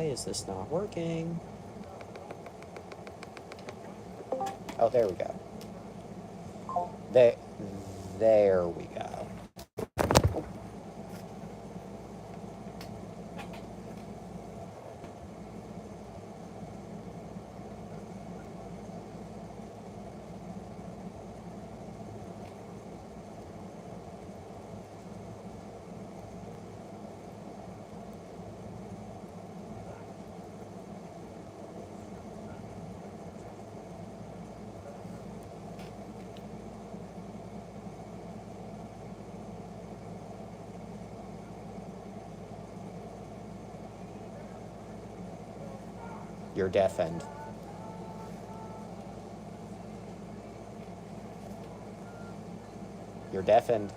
is this not working? Oh, there we go. There, there we go. You're deafened. You're deafened.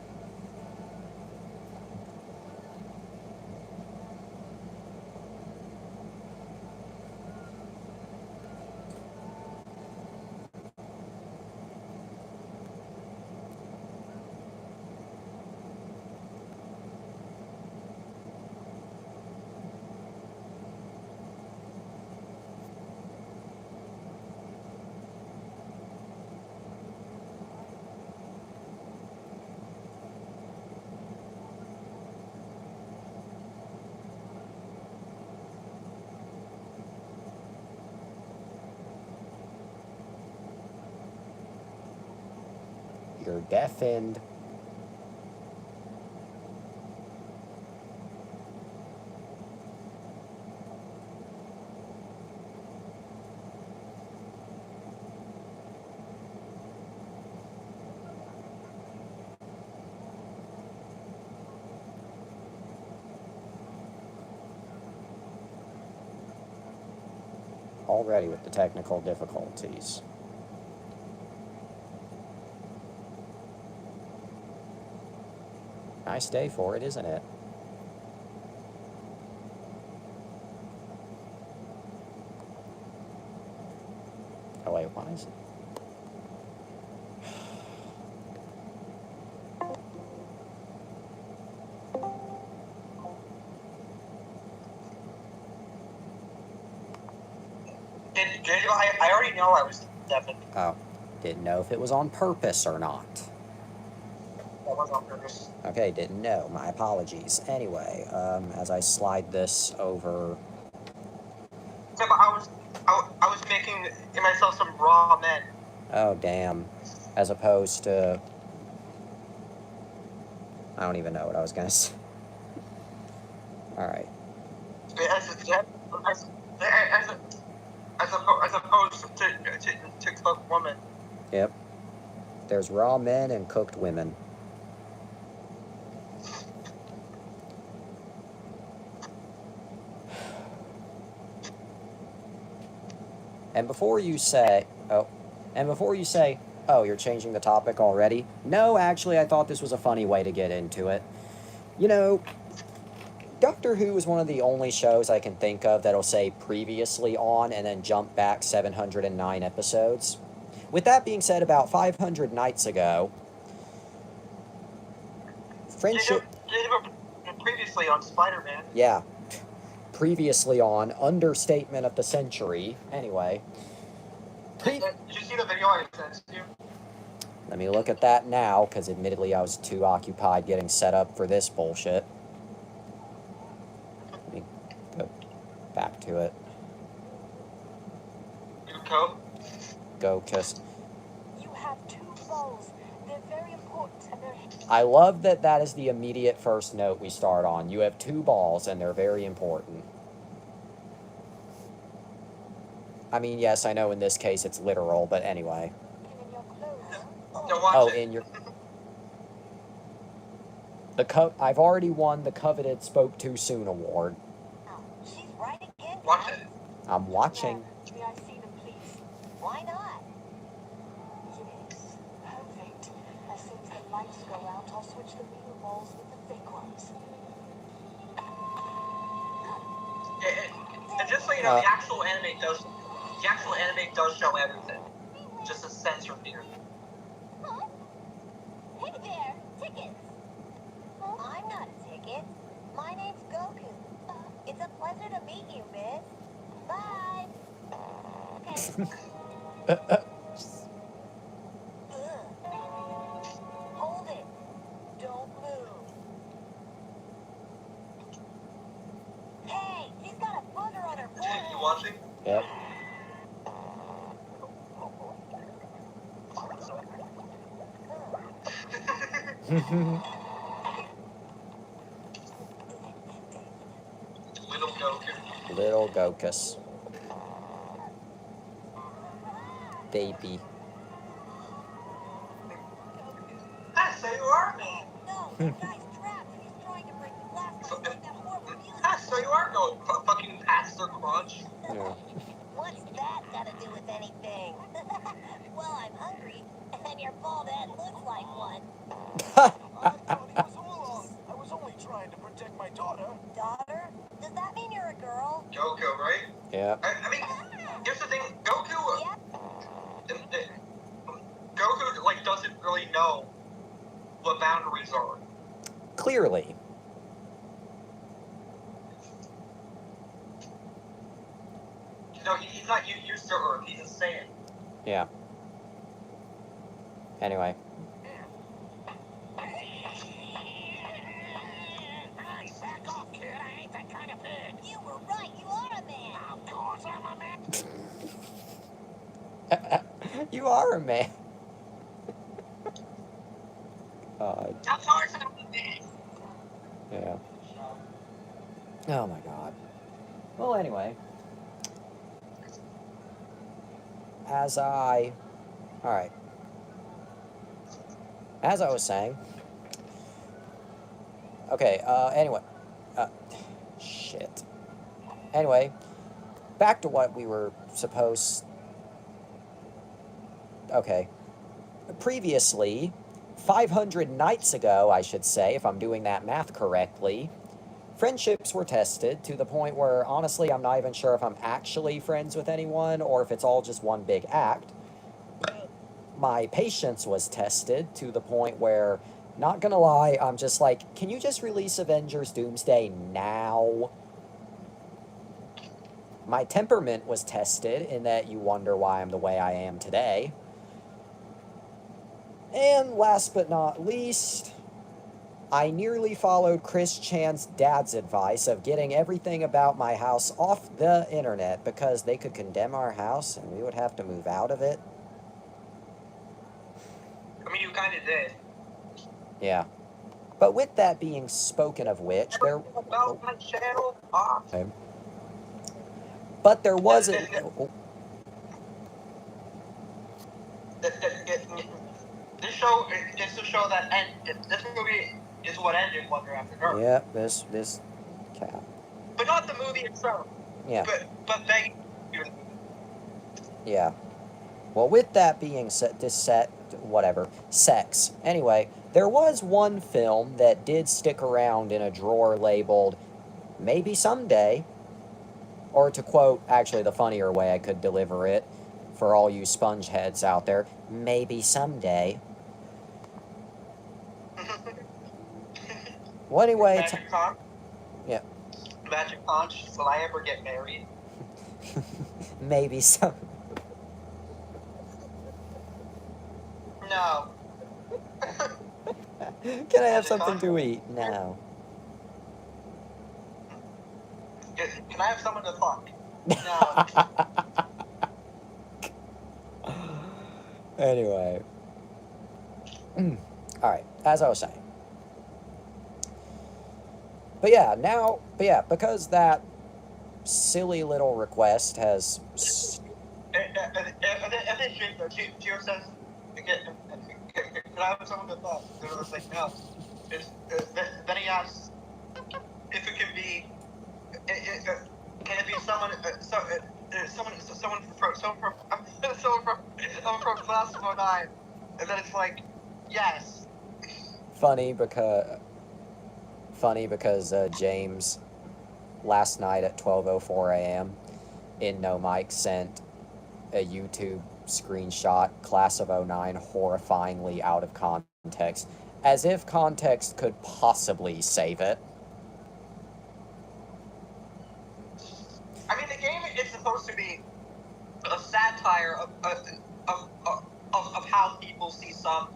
You're deafened. Already with the technical difficulties. Nice day for it, isn't it? Oh wait, why is it? I already know I was deafened. Oh, didn't know if it was on purpose or not. That was on purpose. Okay, didn't know. My apologies. Anyway, as I slide this over. Yeah, but I was making myself some raw men. Oh, damn. As opposed to. I don't even know what I was gonna say. Alright. As opposed to cooked woman. Yep. There's raw men and cooked women. And before you say, oh, you're changing the topic already? No, actually, I thought this was a funny way to get into it. You know, Doctor Who is one of the only shows I can think of that'll say previously on and then jump back 709 episodes. With that being said, about 500 nights ago, friendship. Previously on Spider-Man. Yeah. Previously on, understatement of the century. Anyway. Did you see the video I sent you? Let me look at that now, because admittedly I was too occupied getting set up for this bullshit. Let me go back to it. Go? Go, kiss. You have two balls. They're very important and they're... I love that that is the immediate first note we start on. You have two balls and they're very important. I mean, yes, I know in this case it's literal, but anyway. In your clothes. Oh, in your... I've already won the coveted Spoke Too Soon award. She's right again. Watch it. I'm watching. May I see them, please? Why not? Yes, perfect. As soon as the lights go out, I'll switch the real balls with the fake ones. And just so you know, the actual anime does show everything. Just a censor here. Huh? Hey there, tickets. I'm not a ticket. My name's Goku. It's a pleasure to meet you, miss. Bye. Okay. Ugh. Hold it. Don't move. Hey, she's got a booger on her You forehead. watching? Yep. Little Goku. Little Gokus. Baby. Ah, so you are me. No, this guy's trapped and he's trying to bring last So, night that horrible music. ah, so you are going fucking Pastor Crunch. Yeah. What's that got to do with anything? Well, I'm hungry, and your bald head looks like one. I thought he was all along. I was only trying to protect my daughter. Daughter? Does that mean you're a girl? Goku, right? Yeah. I mean, here's the thing. Goku, Yeah. Goku, like, doesn't really know what boundaries are. Clearly. No, he's not used to Earth. He's a Saiyan. Yeah. Anyway. Hey, back off, kid. I ain't that kind of pig. You were right. You are a man. Of course I'm a man. You are a man. God. Of course I'm a man. Yeah. Oh my god. Well, anyway. Alright. As I was saying. Okay, anyway. Shit. Anyway, back to what we were supposed. Okay. Previously, 500 nights ago, I should say, if I'm doing that math correctly, friendships were tested to the point where, honestly, I'm not even sure if I'm actually friends with anyone or if it's all just one big act. My patience was tested to the point where, not gonna lie, I'm just like, can you just release Avengers Doomsday now? My temperament was tested in that you wonder why I'm the way I am today. And last but not least, I nearly followed Chris Chan's dad's advice of getting everything about my house off the internet because they could condemn our house and we would have to move out of it. I mean, you kind of did. Yeah. But with that being spoken of which, Development channel off. But there was a... This show is to show that this movie is what ended Wonder After Dark. Yeah, this cat. But not the movie itself. Yeah. But they. Yeah. Well, with that being said, sex. Anyway, there was one film that did stick around in a drawer labeled Maybe Someday. Or to quote, actually, the funnier way I could deliver it for all you sponge heads out there, maybe someday. Well, anyway... Magic Conch? Yeah. Magic Conch, will I ever get married? Maybe some... No. Can I have something to eat? No. Can I have someone to fuck? No. Anyway. Alright, as I was saying. But yeah, because that silly little request has... And then Gio says, can I have someone to fuck? And I was like, no. Then he asks if it can be... Can it be someone from Class of 09? And then it's like, yes. Funny because James, last night at 12:04 a.m. in No Mic sent a YouTube screenshot, Class of 09, horrifyingly out of context, as if context could possibly save it. it's supposed to be a satire of how people see some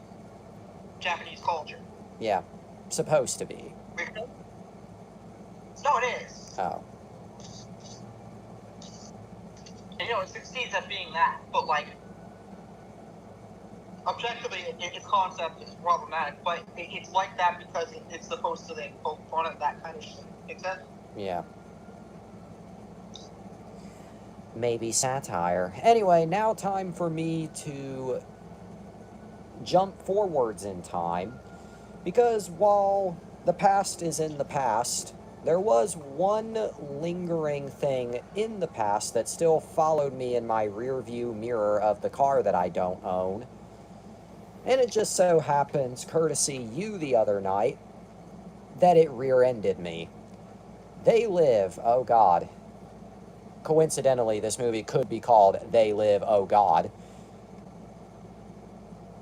Japanese culture. Yeah, supposed to be. No, it is. Oh. And, it succeeds at being that, but, like, objectively, its concept is problematic, but it's like that because it's supposed to, like, poke fun at that kind of shit. Make sense? Yeah. Maybe satire. Anyway, now time for me to jump forwards in time, because while the past is in the past, there was one lingering thing in the past that still followed me in my rearview mirror of the car that I don't own. And it just so happens, courtesy you the other night, that it rear-ended me. They Live, oh God. Coincidentally, this movie could be called They Live, oh God,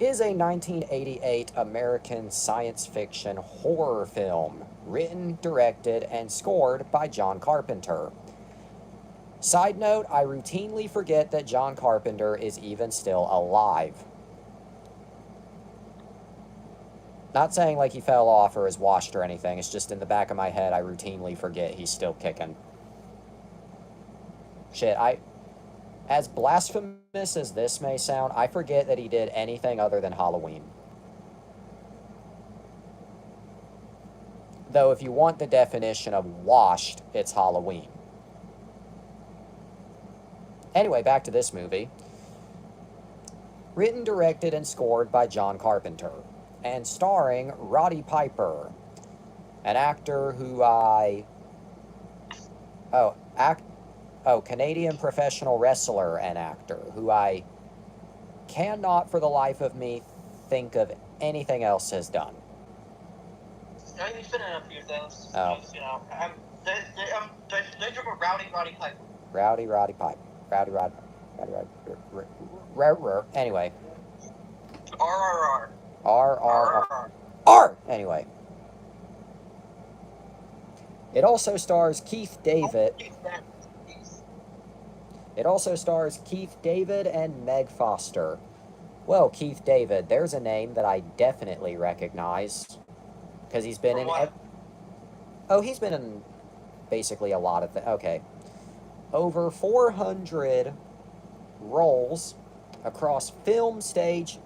is a 1988 American science fiction horror film, written, directed, and scored by John Carpenter. Side note, I routinely forget that John Carpenter is even still alive. Not saying like he fell off or is washed or anything, it's just in the back of my head I routinely forget he's still kicking. Shit, as blasphemous as this may sound, I forget that he did anything other than Halloween. Though if you want the definition of washed, it's Halloween. Anyway, back to this movie. Written, directed, and scored by John Carpenter, and starring Roddy Piper, an actor who Canadian professional wrestler and actor, who I cannot for the life of me think of anything else has done. He's been in a few things. Oh. He's, they took a Roddy Piper. Roddy Piper. Anyway. RRR. R. Anyway. It also stars Keith David. It also stars Keith David and Meg Foster. Well, Keith David, there's a name that I definitely recognize. Because he's been he's been in basically a lot of things. Okay. Over 400 roles across film, stage,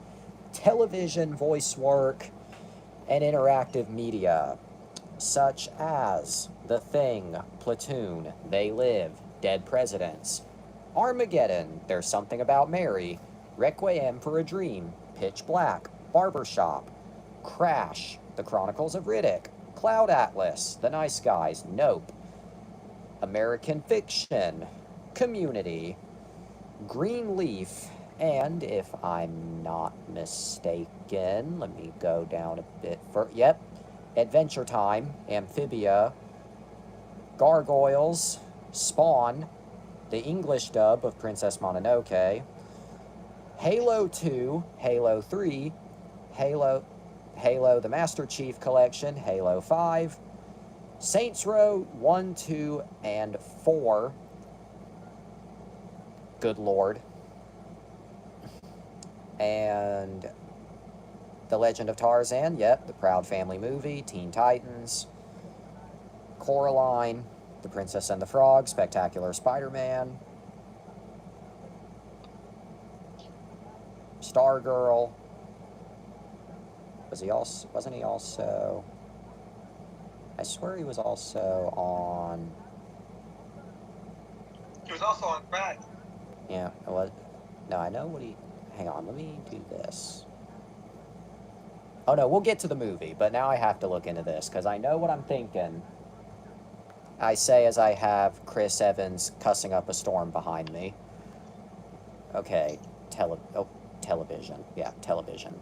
television, voice work, and interactive media, such as The Thing, Platoon, They Live, Dead Presidents, Armageddon, There's Something About Mary, Requiem for a Dream, Pitch Black, Barbershop, Crash, The Chronicles of Riddick, Cloud Atlas, The Nice Guys, Nope, American Fiction, Community, Greenleaf, and if I'm not mistaken, let me go down a bit further. Yep, Adventure Time, Amphibia, Gargoyles, Spawn, the English dub of Princess Mononoke, Halo 2, Halo 3, Halo the Master Chief Collection, Halo 5, Saints Row 1, 2, and 4. Good Lord. And The Legend of Tarzan, yep, the Proud Family movie, Teen Titans, Coraline, The Princess and the Frog, Spectacular Spider-Man, Stargirl. Wasn't he also? I swear he was also on. He was also on Craig. Yeah, it was. No, I know what he. Hang on, let me do this. Oh no, we'll get to the movie, but now I have to look into this because I know what I'm thinking. I say as I have Chris Evans cussing up a storm behind me. Okay, television. Yeah, television.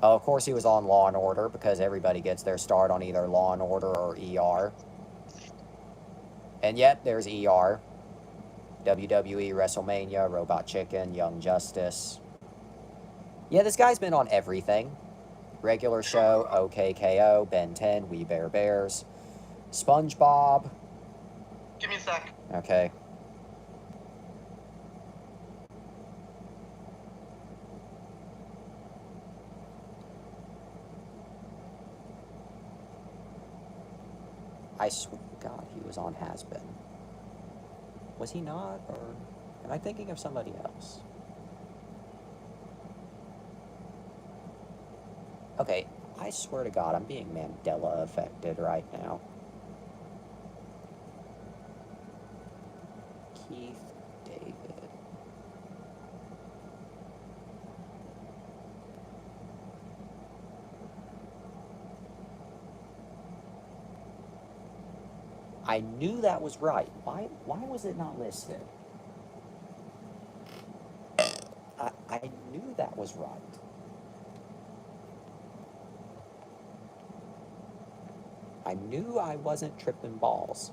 Oh, of course he was on Law & Order, because everybody gets their start on either Law & Order or ER. And yet, there's ER. WWE, WrestleMania, Robot Chicken, Young Justice. Yeah, this guy's been on everything. Regular Show, OKKO, Ben 10, We Bare Bears, SpongeBob, Give me a sec. Okay. I swear to God, he was on Has Been. Was he not, or am I thinking of somebody else? Okay, I swear to God, I'm being Mandela affected right now. Keith David. I knew that was right. Why was it not listed? I knew that was right. I knew I wasn't tripping balls.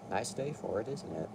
Nice day for it, isn't it?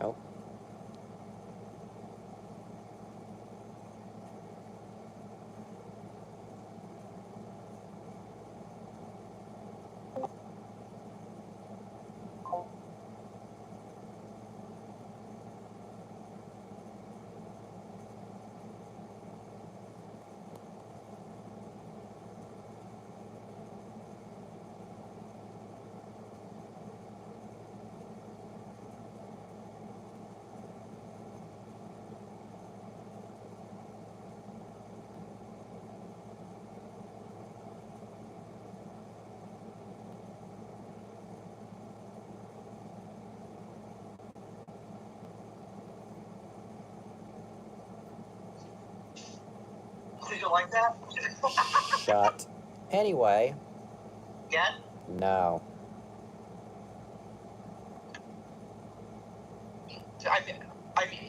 Nope. Did you like that? Shut. Anyway, Again? no.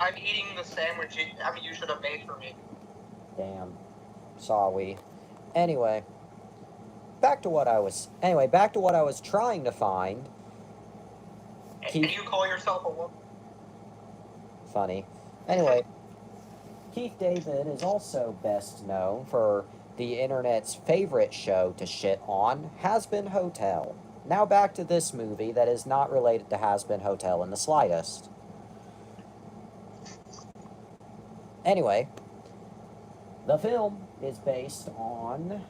I'm eating the sandwich. You should have made for me. Damn. Sorry. Anyway, back to what I was trying to find. And you call yourself a woman? Funny. Anyway, Keith David is also best known for the internet's favorite show to shit on, Has Been Hotel. Now back to this movie that is not related to Has Been Hotel in the slightest. Anyway, the film is based on...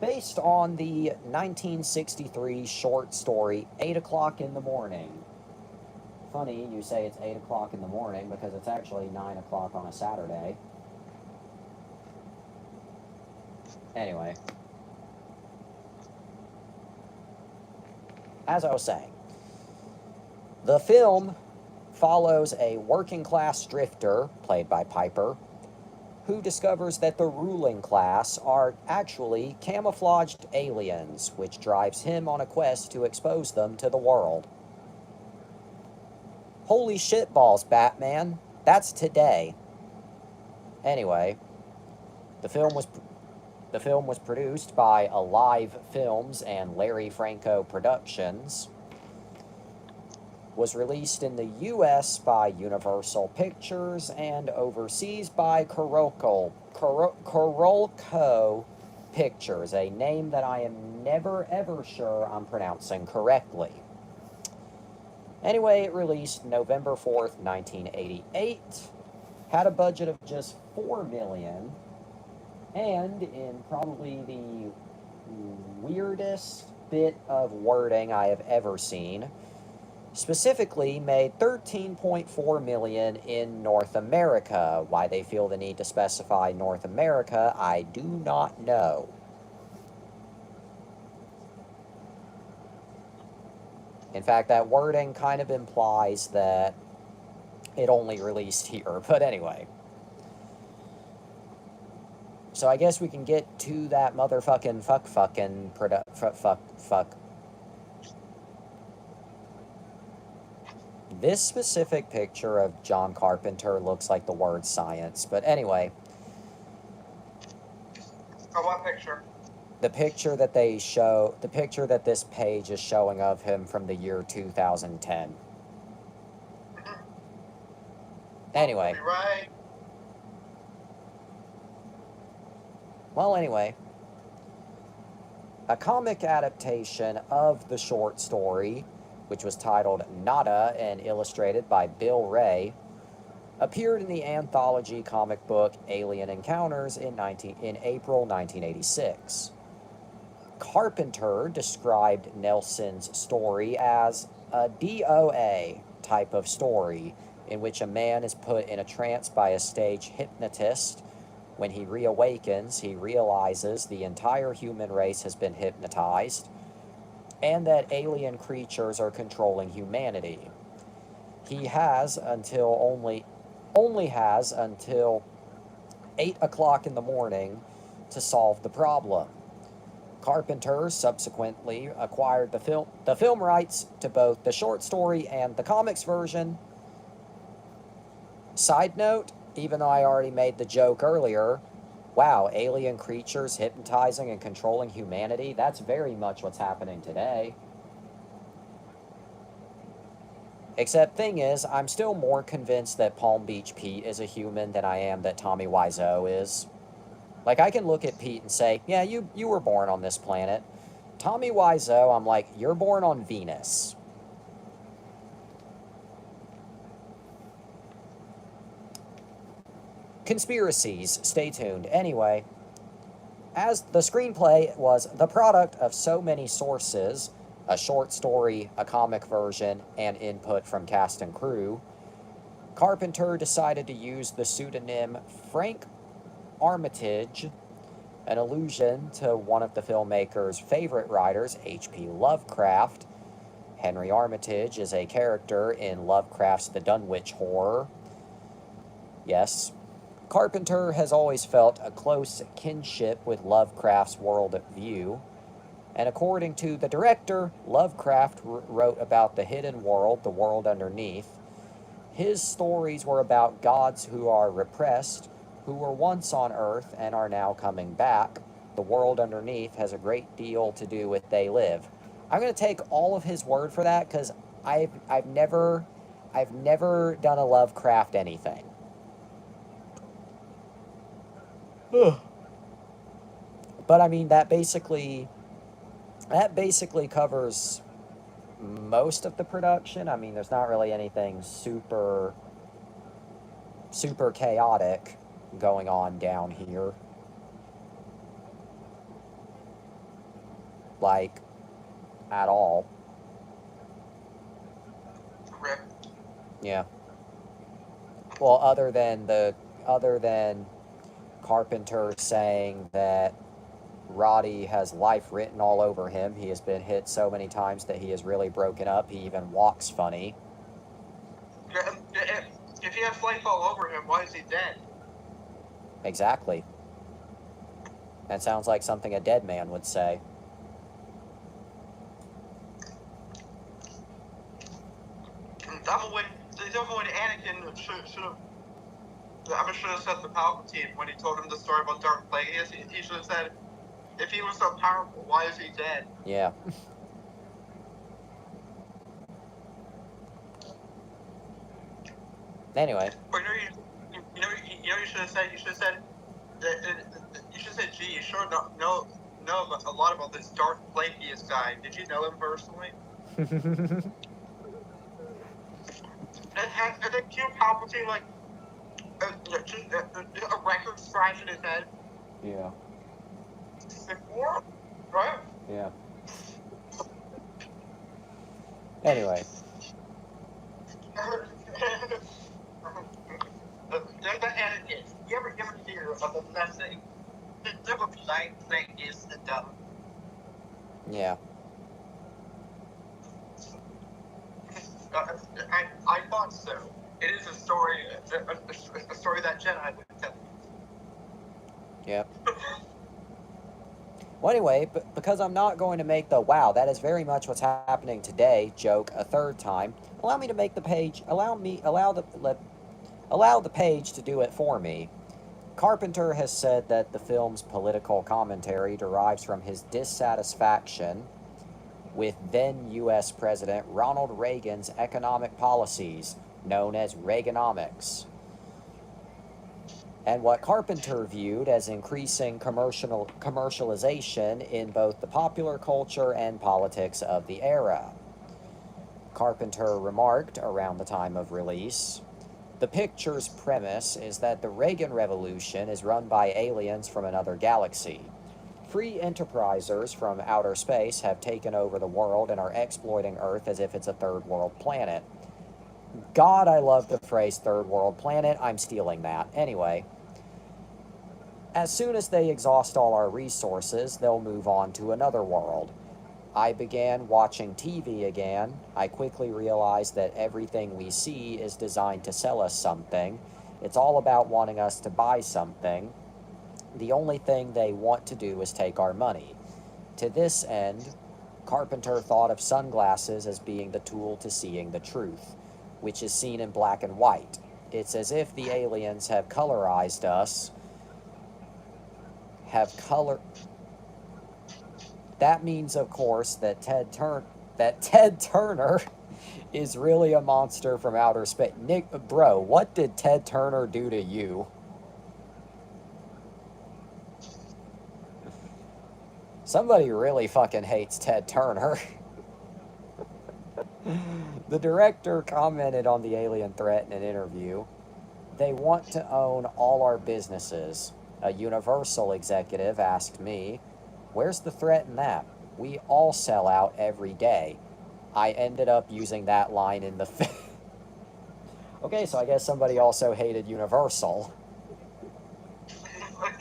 based on the 1963 short story 8 o'clock in the morning. Funny you say it's 8 o'clock in the morning because it's actually 9 o'clock on a Saturday. Anyway. As I was saying, the film follows a working class drifter, played by Piper, who discovers that the ruling class are actually camouflaged aliens, which drives him on a quest to expose them to the world. Holy shitballs, Batman. That's today. Anyway, the film was produced by Alive Films and Larry Franco Productions. Was released in the US by Universal Pictures and overseas by Korolko Pictures, a name that I am never ever sure I'm pronouncing correctly. Anyway, it released November 4th, 1988, had a budget of just $4 million, and in probably the weirdest bit of wording I have ever seen, specifically made $13.4 million in North America. Why they feel the need to specify North America, I do not know. In fact, that wording kind of implies that it only released here, but anyway. So I guess we can get to that motherfucking fuck. This specific picture of John Carpenter looks like the word science, but anyway. Oh, what picture? The picture that they show, the picture that this page is showing of him from the year 2010. Anyway. Right. Well, anyway. A comic adaptation of the short story, which was titled Nada and illustrated by Bill Ray, appeared in the anthology comic book Alien Encounters in April 1986. Carpenter described Nelson's story as a DOA type of story in which a man is put in a trance by a stage hypnotist. When he reawakens, he realizes the entire human race has been hypnotized and that alien creatures are controlling humanity. He has only has until 8 o'clock in the morning to solve the problem. Carpenter subsequently acquired the film rights to both the short story and the comics version. Side note, even though I already made the joke earlier, wow, alien creatures hypnotizing and controlling humanity, that's very much what's happening today. Except thing is, I'm still more convinced that Palm Beach Pete is a human than I am that Tommy Wiseau is. Like, I can look at Pete and say, yeah, you were born on this planet. Tommy Wiseau, I'm like, you're born on Venus. Conspiracies, stay tuned. Anyway, as the screenplay was the product of so many sources, a short story, a comic version, and input from cast and crew, Carpenter decided to use the pseudonym Frank Armitage, an allusion to one of the filmmaker's favorite writers, H.P. Lovecraft. Henry Armitage is a character in Lovecraft's The Dunwich Horror. Yes, Carpenter has always felt a close kinship with Lovecraft's world view, and according to the director, Lovecraft wrote about the hidden world, the world underneath. His stories were about gods who are repressed, who were once on Earth and are now coming back. The world underneath has a great deal to do with they live. I'm going to take all of his word for that because I've never done a Lovecraft anything. But I mean, that basically covers most of the production. I mean, there's not really anything super chaotic going on down here. Like, at all. Rip. Yeah. Well, other than Carpenter saying that Roddy has life written all over him. He has been hit so many times that he is really broken up. He even walks funny. If he has life all over him, why is he dead? Exactly. That sounds like something a dead man would say. There's a when Anakin should have. I should have said the Palpatine when he told him the story about Darth Plagueis. He should have said, if he was so powerful, why is he dead? Yeah. Anyway. Or you should have said you should have said gee, you sure know a lot about this Darth Plagueis guy. Did you know him personally? And then Q Palpatine like a record scratch in his head. Yeah. Before, right? Yeah. Anyway. The Anakin. You ever hear of the messing? There would be like is the dumb. Yeah. I thought so. It is a story that Jedi would tell. Yep. Well, anyway, because I'm not going to make the "wow, that is very much what's happening today" joke a third time, allow me to make the page. Allow the page to do it for me. Carpenter has said that the film's political commentary derives from his dissatisfaction with then U.S. President Ronald Reagan's economic policies, known as Reaganomics, and what Carpenter viewed as increasing commercialization in both the popular culture and politics of the era. Carpenter remarked around the time of release, "The picture's premise is that the Reagan Revolution is run by aliens from another galaxy. Free enterprisers from outer space have taken over the world and are exploiting Earth as if it's a third world planet." God, I love the phrase third world planet. I'm stealing that. Anyway, as soon as they exhaust all our resources, they'll move on to another world. I began watching TV again. I quickly realized that everything we see is designed to sell us something. It's all about wanting us to buy something. The only thing they want to do is take our money. To this end, Carpenter thought of sunglasses as being the tool to seeing the truth, which is seen in black and white. It's as if the aliens have colorized us, That means, of course, that Ted Turner is really a monster from outer space. Nick, bro, what did Ted Turner do to you? Somebody really fucking hates Ted Turner. The director commented on the alien threat in an interview. "They want to own all our businesses." A Universal executive asked me, "Where's the threat in that? We all sell out every day." I ended up using that line in the film. Okay, so I guess somebody also hated Universal. I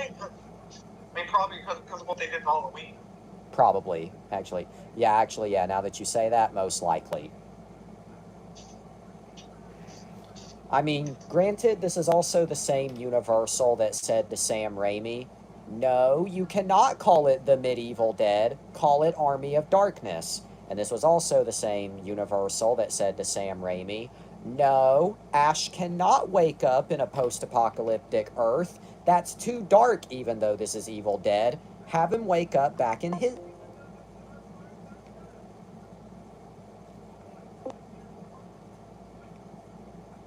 mean, probably because of what they did in Halloween. Probably, actually. Yeah, now that you say that, most likely. I mean, granted, this is also the same Universal that said to Sam Raimi, "No, you cannot call it The Medieval Dead, call it Army of Darkness." And this was also the same Universal that said to Sam Raimi, "No, Ash cannot wake up in a post-apocalyptic Earth. That's too dark, even though this is Evil Dead. Have him wake up back in his..."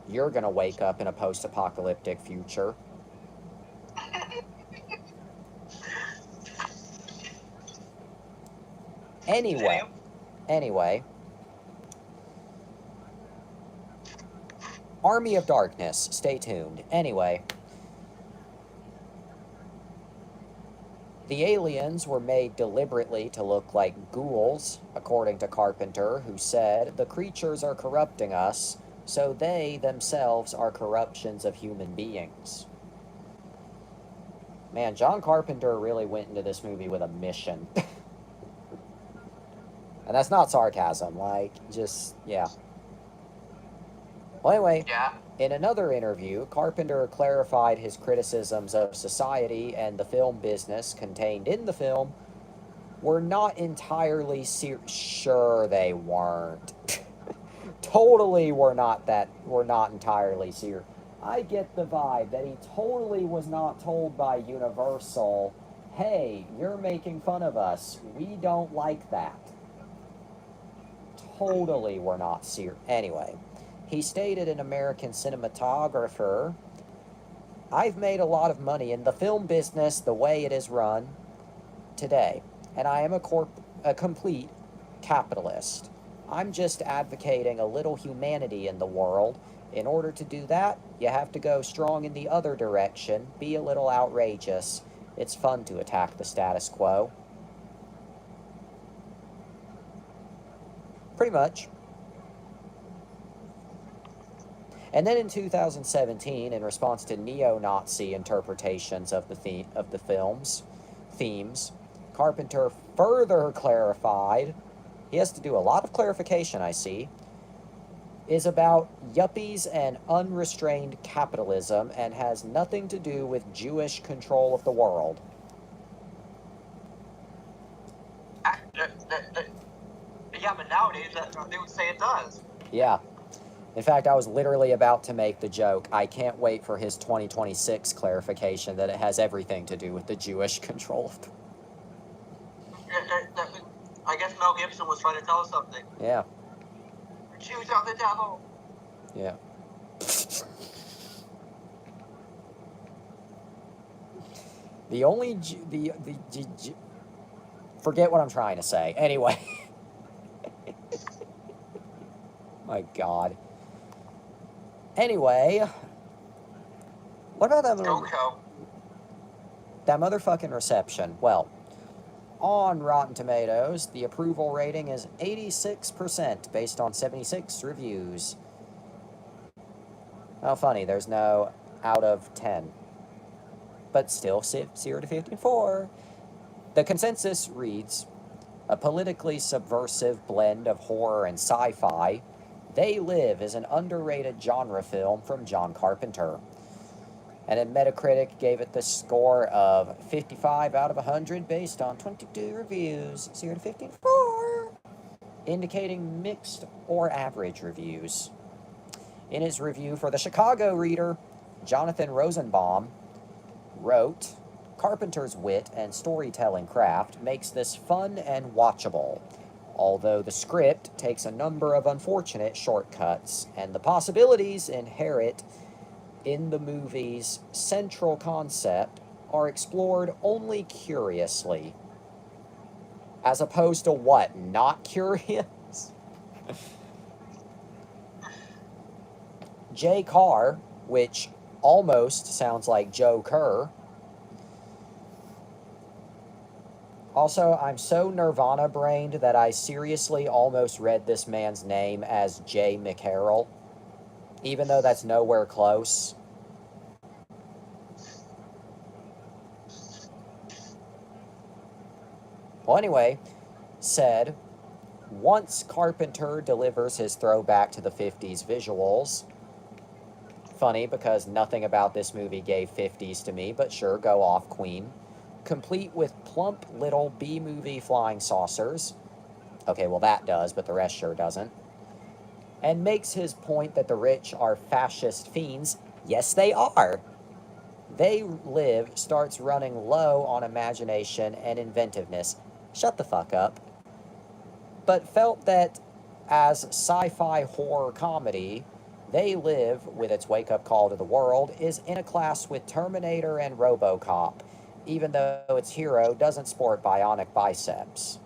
You're gonna wake up in a post-apocalyptic future. Anyway. Army of Darkness. Stay tuned. Anyway. The aliens were made deliberately to look like ghouls, according to Carpenter, who said, "The creatures are corrupting us, so they themselves are corruptions of human beings." Man, John Carpenter really went into this movie with a mission. And that's not sarcasm, like, just, yeah. Well, anyway, Yeah. In another interview, Carpenter clarified his criticisms of society and the film business contained in the film were not entirely sure they weren't. Totally were not entirely serious. I get the vibe that he totally was not told by Universal, hey, you're making fun of us. We don't like that. Totally were not serious. Anyway, he stated in American Cinematographer, I've made a lot of money in the film business the way it is run today, and I am a complete capitalist. I'm just advocating a little humanity in the world. In order to do that, you have to go strong in the other direction, be a little outrageous. It's fun to attack the status quo. Pretty much. And then in 2017, in response to neo-Nazi interpretations of the film's themes, Carpenter further clarified, he has to do a lot of clarification, I see, is about yuppies and unrestrained capitalism and has nothing to do with Jewish control of the world. Yeah, but nowadays they would say it does. Yeah. In fact, I was literally about to make the joke, I can't wait for his 2026 clarification that it has everything to do with the Jewish control of the world. I guess Mel Gibson was trying to tell us something. Yeah. Jews are the devil. Yeah. The only forget what I'm trying to say. Anyway. My God. Anyway, what about that motherfucking reception? Well, on Rotten Tomatoes, the approval rating is 86% based on 76 reviews. Oh, funny, there's no out of 10. But still 0 to 54. The consensus reads, a politically subversive blend of horror and sci-fi, They Live is an underrated genre film from John Carpenter. And then Metacritic gave it the score of 55 out of 100 based on 22 reviews, 0 to 54, indicating mixed or average reviews. In his review for the Chicago Reader, Jonathan Rosenbaum wrote, Carpenter's wit and storytelling craft makes this fun and watchable, although the script takes a number of unfortunate shortcuts, and the possibilities inherent in the movie's central concept are explored only curiously. As opposed to what? Not curious? Jay Carr, which almost sounds like Joe Kerr. Also, I'm so Nirvana-brained that I seriously almost read this man's name as Jay McCarroll, even though that's nowhere close. Well, anyway, said, once Carpenter delivers his throwback to the 50s visuals, funny because nothing about this movie gave 50s to me, but sure, go off, Queen, complete with plump little B-movie flying saucers, okay, well that does, but the rest sure doesn't, and makes his point that the rich are fascist fiends. Yes, they are. They Live starts running low on imagination and inventiveness. Shut the fuck up. But felt that as sci-fi horror comedy, They Live, with its wake-up call to the world, is in a class with Terminator and RoboCop, even though its hero doesn't sport bionic biceps.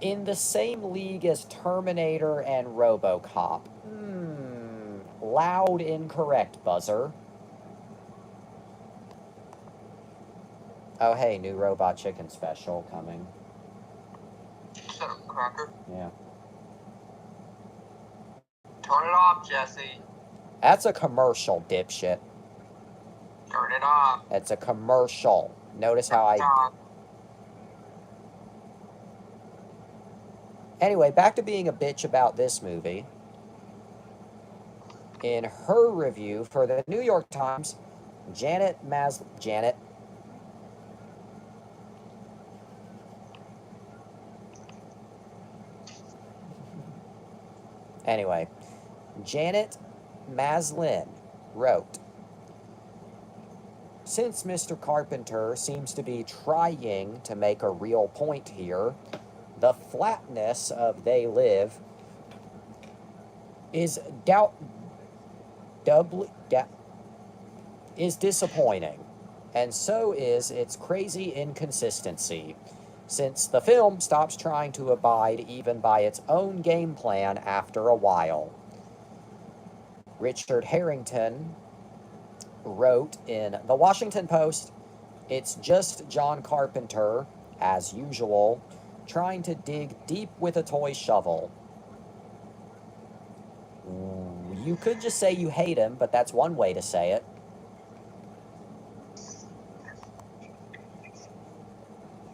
In the same league as Terminator and RoboCop. Loud incorrect, buzzer. Oh, hey, new Robot Chicken special coming. Shut up, cracker. Yeah. Turn it off, Jesse. That's a commercial, dipshit. Turn it off. It's a commercial. Notice how I... Anyway, back to being a bitch about this movie. In her review for the New York Times, Janet. Anyway, Janet Maslin wrote, since Mr. Carpenter seems to be trying to make a real point here, the flatness of They Live is is disappointing, and so is its crazy inconsistency, since the film stops trying to abide even by its own game plan after a while. Richard Harrington wrote in the Washington Post, it's just John Carpenter, as usual, trying to dig deep with a toy shovel. You could just say you hate him, but that's one way to say it.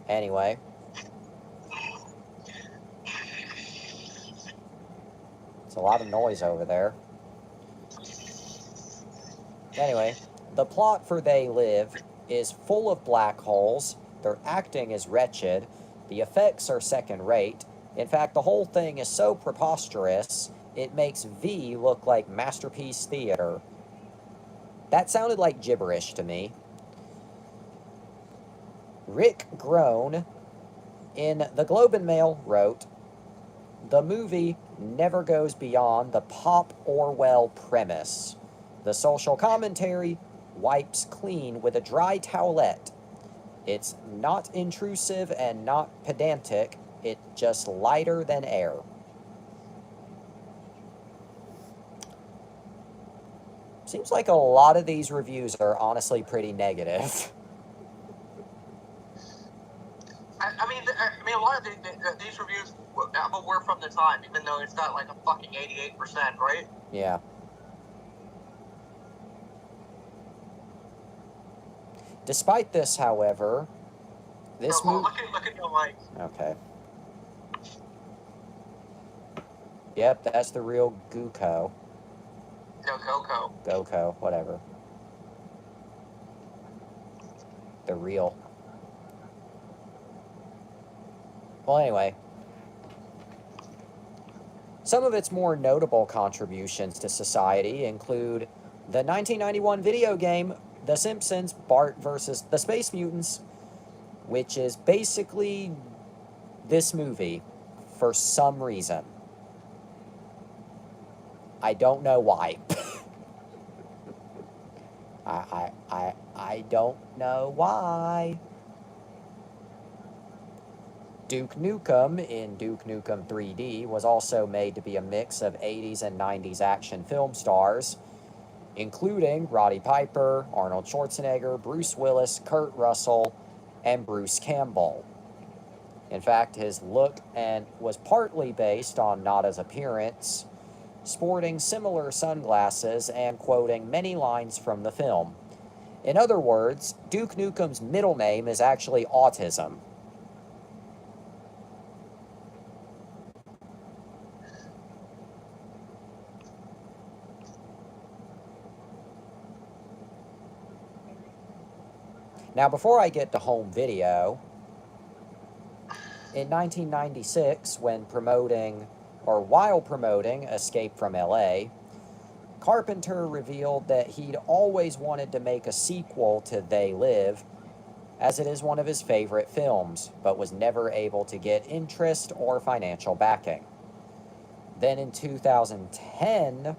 Anyway. It's a lot of noise over there. Anyway, the plot for They Live is full of black holes, their acting is wretched, the effects are second rate. In fact, the whole thing is so preposterous, it makes V look like Masterpiece Theater. That sounded like gibberish to me. Rick Groen in the Globe and Mail wrote, the movie never goes beyond the Pop Orwell premise. The social commentary wipes clean with a dry towelette. It's not intrusive and not pedantic, it's just lighter than air. Seems like a lot of these reviews are honestly pretty negative. I mean, a lot of these reviews were from the time, even though it's got like a fucking 88%, right? Yeah. Despite this, however, this movie... Look at your mic. Okay. Yep, that's the real Goku. No, Coco. Goku, whatever. The real. Well, anyway. Some of its more notable contributions to society include the 1991 video game The Simpsons Bart vs. the Space Mutants, which is basically this movie for some reason. I don't know why. I don't know why. Duke Nukem in Duke Nukem 3D was also made to be a mix of 80s and 90s action film stars, including Roddy Piper, Arnold Schwarzenegger, Bruce Willis, Kurt Russell, and Bruce Campbell. In fact, his look was partly based on Nada's appearance, sporting similar sunglasses and quoting many lines from the film. In other words, Duke Nukem's middle name is actually Autism. Now, before I get to home video, in 1996, while promoting Escape from LA, Carpenter revealed that he'd always wanted to make a sequel to They Live, as it is one of his favorite films, but was never able to get interest or financial backing. Then in 2010,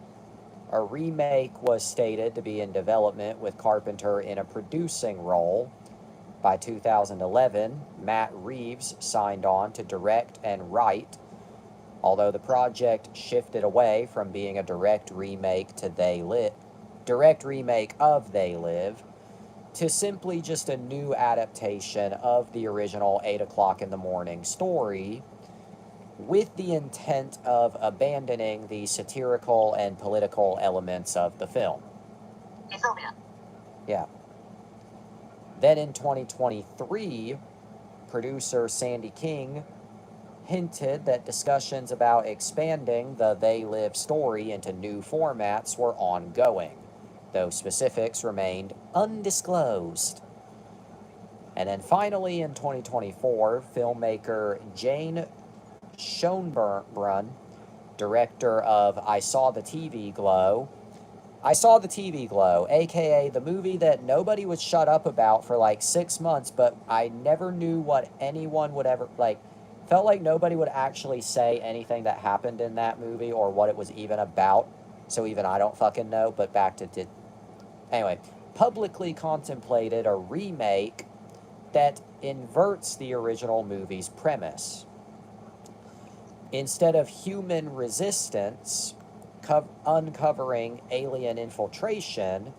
a remake was stated to be in development with Carpenter in a producing role. By 2011, Matt Reeves signed on to direct and write, although the project shifted away from being a direct remake of They Live, to simply just a new adaptation of the original 8 o'clock in the morning story, with the intent of abandoning the satirical and political elements of the film. Yeah. Then in 2023, producer Sandy King hinted that discussions about expanding the They Live story into new formats were ongoing, though specifics remained undisclosed. And then finally, in 2024, filmmaker Jane Schoenbrunn, director of I Saw the TV Glow, aka the movie that nobody would shut up about for like 6 months, but I never knew what anyone would ever, like, felt like nobody would actually say anything that happened in that movie or what it was even about. So even I don't fucking know, but back to anyway, publicly contemplated a remake that inverts the original movie's premise. Instead of human resistance uncovering alien infiltration,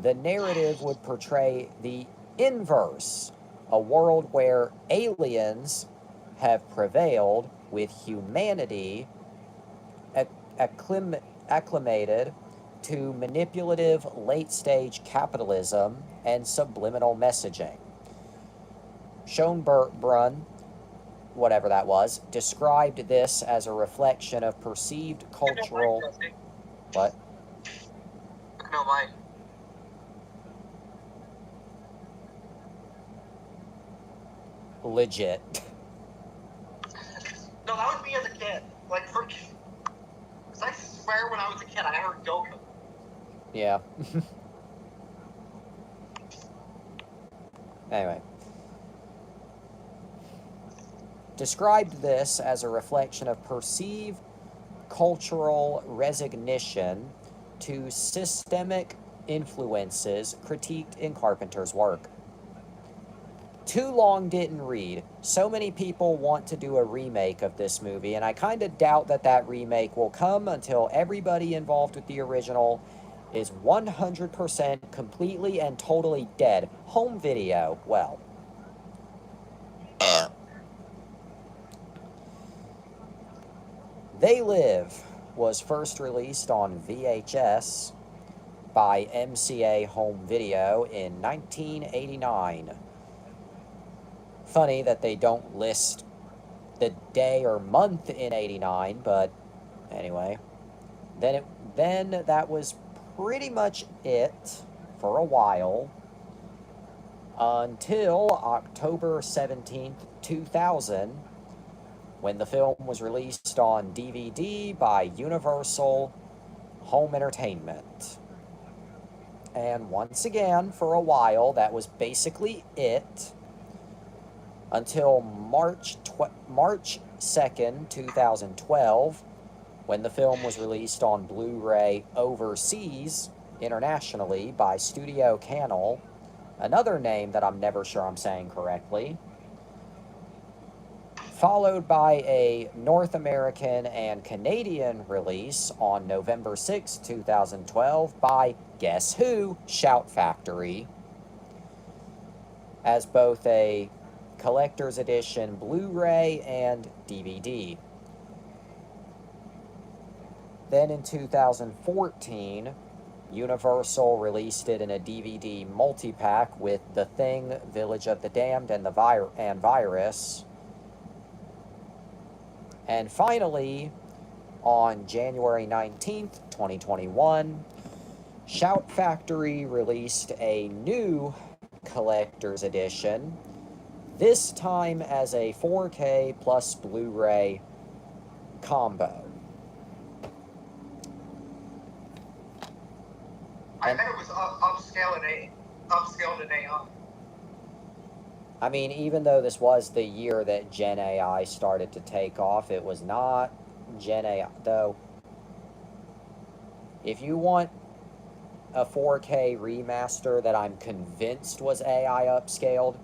the narrative would portray the inverse, a world where aliens have prevailed with humanity acclimated to manipulative late-stage capitalism and subliminal messaging. Schoenbrunn, whatever that was, described this as a reflection of perceived cultural... What? No, mine. Legit. No, that was me as a kid. Like, because I swear when I was a kid, I heard Goku. Yeah. Anyway. Described this as a reflection of perceived cultural resignation to systemic influences critiqued in Carpenter's work. Too Long Didn't Read. So many people want to do a remake of this movie, and I kind of doubt that that remake will come until everybody involved with the original is 100% completely and totally dead. Home video, well. They Live was first released on VHS by MCA Home Video in 1989. Funny that they don't list the day or month in 89, but anyway. Then that was pretty much it for a while until October 17th, 2000, when the film was released on DVD by Universal Home Entertainment. And once again, for a while, that was basically it until March 2nd, 2012, when the film was released on Blu-ray overseas, internationally, by Studio Canal, another name that I'm never sure I'm saying correctly, followed by a North American and Canadian release on November 6, 2012 by, guess who, Shout Factory, as both a collector's edition Blu-ray and DVD. Then in 2014, Universal released it in a DVD multi-pack with The Thing, Village of the Damned, and Virus. And finally, on January 19th, 2021, Shout Factory released a new collector's edition, this time as a 4K plus Blu-ray combo. I bet it was upscaled in AI. I mean, even though this was the year that Gen AI started to take off, it was not Gen AI, though. If you want a 4K remaster that I'm convinced was AI upscaled,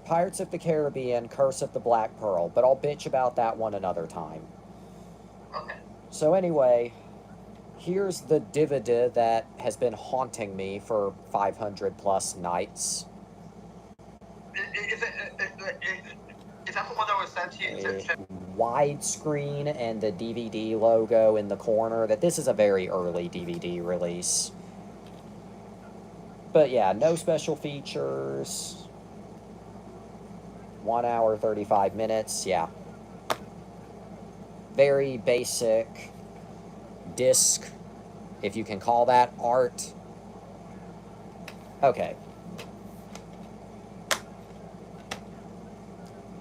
Pirates of the Caribbean, Curse of the Black Pearl, but I'll bitch about that one another time. Okay. So anyway, here's the DVD that has been haunting me for 500 plus nights. Is that the one that was sent to you? Widescreen and the DVD logo in the corner, that this is a very early DVD release. But yeah, no special features. 1 hour, 35 minutes, yeah. very basic disc, if you can call that art. Okay.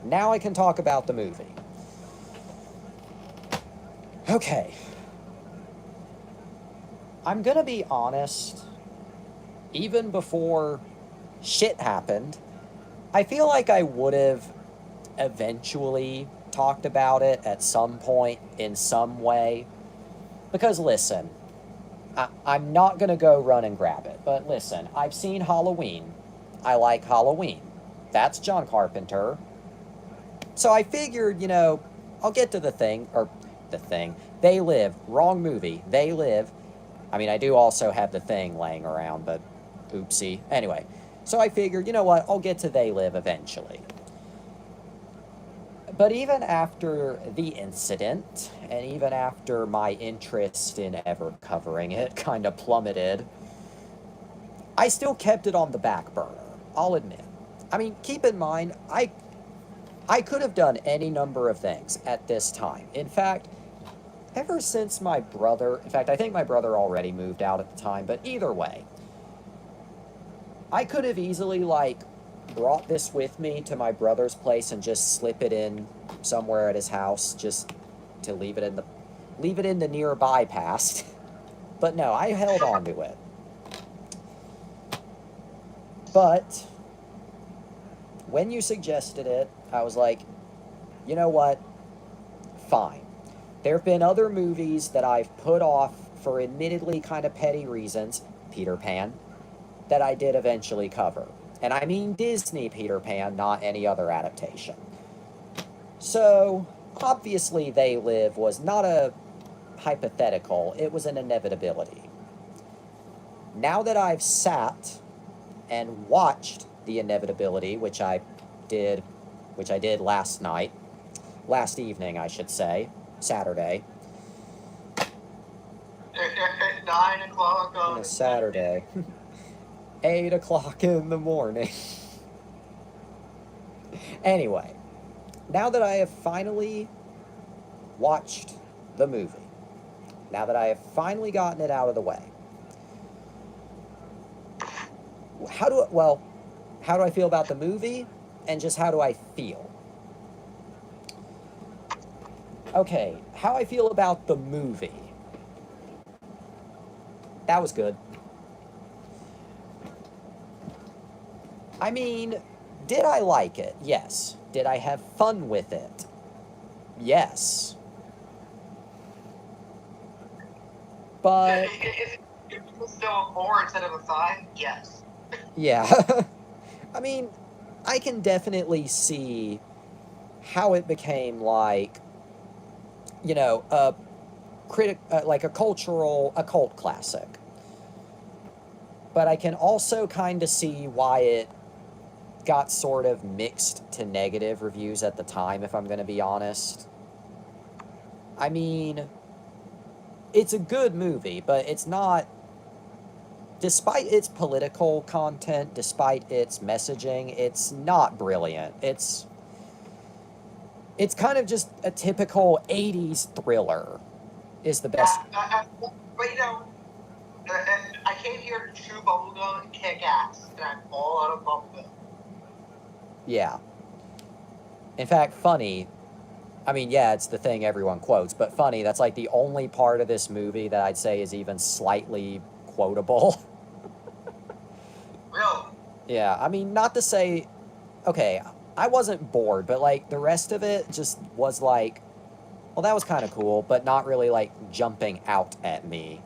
Now I can talk about the movie. Okay. I'm gonna be honest, even before shit happened, I feel like I would have eventually talked about it at some point in some way. Because listen, I'm not gonna go run and grab it, but listen, I've seen Halloween. I like Halloween. That's John Carpenter. So I figured, I'll get to the thing. They Live. Wrong movie. They Live. I mean, I do also have The Thing laying around, but oopsie. Anyway, so I figured, you know what, I'll get to They Live eventually. But even after the incident, and even after my interest in ever covering it kind of plummeted, I still kept it on the back burner, I'll admit. I mean, keep in mind, I could have done any number of things at this time. In fact, ever since my brother, in fact, I think my brother already moved out at the time, but either way, I could have easily, brought this with me to my brother's place and just slip it in somewhere at his house, just to leave it in the nearby past. But no, I held on to it. But when you suggested it, I was like, you know what? Fine. There have been other movies that I've put off for admittedly kind of petty reasons, Peter Pan, that I did eventually cover. And I mean Disney Peter Pan, not any other adaptation. So, obviously They Live was not a hypothetical, it was an inevitability. Now that I've sat and watched the inevitability, which I did last evening, I should say, Saturday. At 9 o'clock on a Saturday. 8 o'clock in the morning. Anyway, now that I have finally watched the movie, now that I have finally gotten it out of the way, how do I feel about the movie, and just how do I feel? Okay, how I feel about the movie. That was good. I mean, did I like it? Yes. Did I have fun with it? Yes. But Is it still a 4 instead of a 5? Yes. yeah. I mean, I can definitely see how it became a cult classic. But I can also kind of see why it got sort of mixed to negative reviews at the time, if I'm going to be honest. I mean, it's a good movie, but it's not, despite its political content, despite its messaging, it's not brilliant. It's kind of just a typical 80s thriller is the best. But I came here to chew bubblegum and kick ass, and I'm all out of bubblegum. Yeah. In fact, funny, I mean, yeah, it's the thing everyone quotes, but funny, that's like the only part of this movie that I'd say is even slightly quotable. Really? Yeah, I mean, not to say, okay, I wasn't bored, but the rest of it just was well, that was kind of cool, but not really jumping out at me.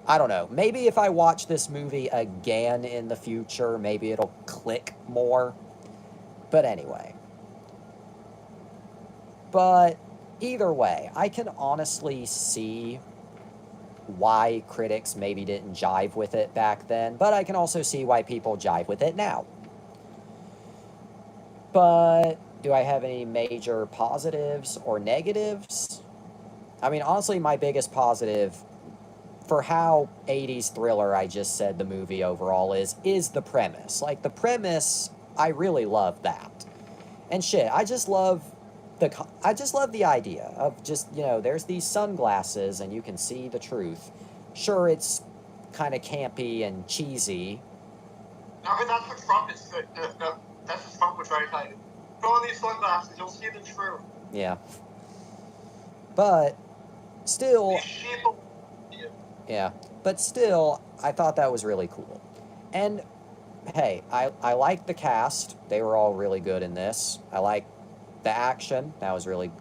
I don't know. Maybe if I watch this movie again in the future, maybe it'll click more. But anyway. But either way, I can honestly see why critics maybe didn't jive with it back then, but I can also see why people jive with it now. But do I have any major positives or negatives? I mean, honestly, my biggest positive for how 80s thriller I just said the movie overall is the premise. The premise, I really love that. And shit, I just love I just love the idea of just, there's these sunglasses and you can see the truth. Sure, it's kind of campy and cheesy. I mean, that's what Trump is. That's what Trump was trying to tell you. Put on these sunglasses, you'll see the truth. Yeah. But still, These sheeple. yeah. But still, I thought that was really cool. And hey, I like the cast. They were all really good in this. I like the action. That was really,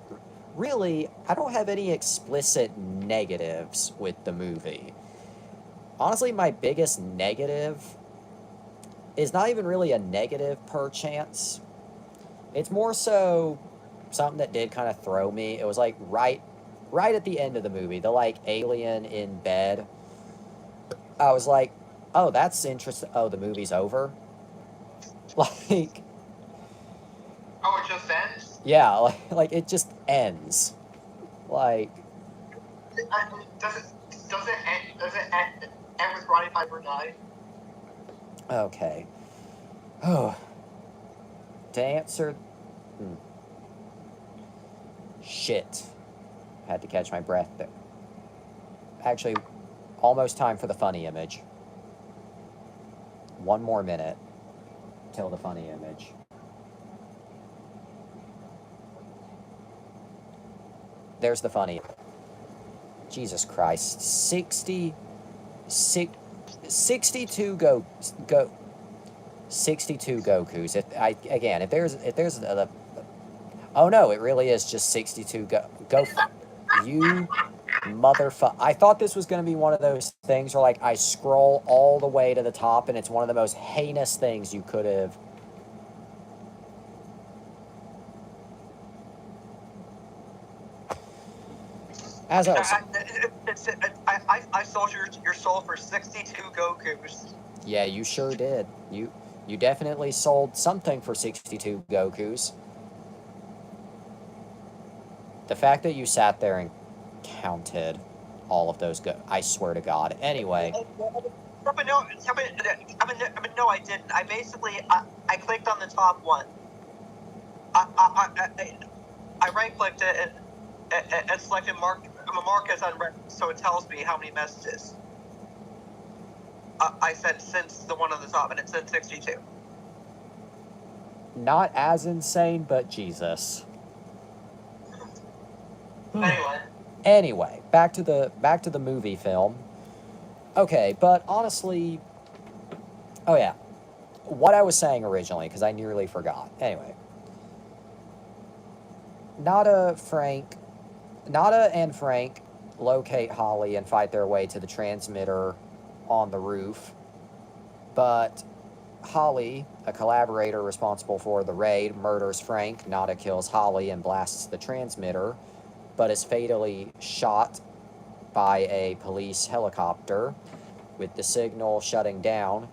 I don't have any explicit negatives with the movie. Honestly, my biggest negative is not even really a negative per chance. It's more so something that did kind of throw me. It was like right at the end of the movie, the like alien in bed. I was like, oh, that's interesting. Oh, the movie's over. Like, Oh, it just ends? yeah, like it just ends. Like, Does it end with Roddy Piper dying? okay. Oh, to answer, shit. Had to catch my breath there. Actually, almost time for the funny image. One more minute till the funny image. There's the funny. Jesus Christ. 62 62 Gokus. If there's oh no, it really is just 62 you motherfucker. I thought this was going to be one of those things where like I scroll all the way to the top and it's one of the most heinous things you could have. As I was, I sold your soul for 62 Gokus. yeah, you sure did. You definitely sold something for 62 Gokus. The fact that you sat there and counted all of those I swear to God. Anyway. But no, no, I didn't. I basically, I clicked on the top one. I right-clicked it and selected mark as unread, so it tells me how many messages I sent since the one on the top, and it said 62. Not as insane, but Jesus. Anyway, back to the movie film. Okay, but honestly, oh yeah, what I was saying originally, because I nearly forgot. Anyway, Nada and Frank locate Holly and fight their way to the transmitter on the roof, but Holly, a collaborator responsible for the raid, murders Frank. Nada kills Holly and blasts the transmitter, but is fatally shot by a police helicopter. With the signal shutting down,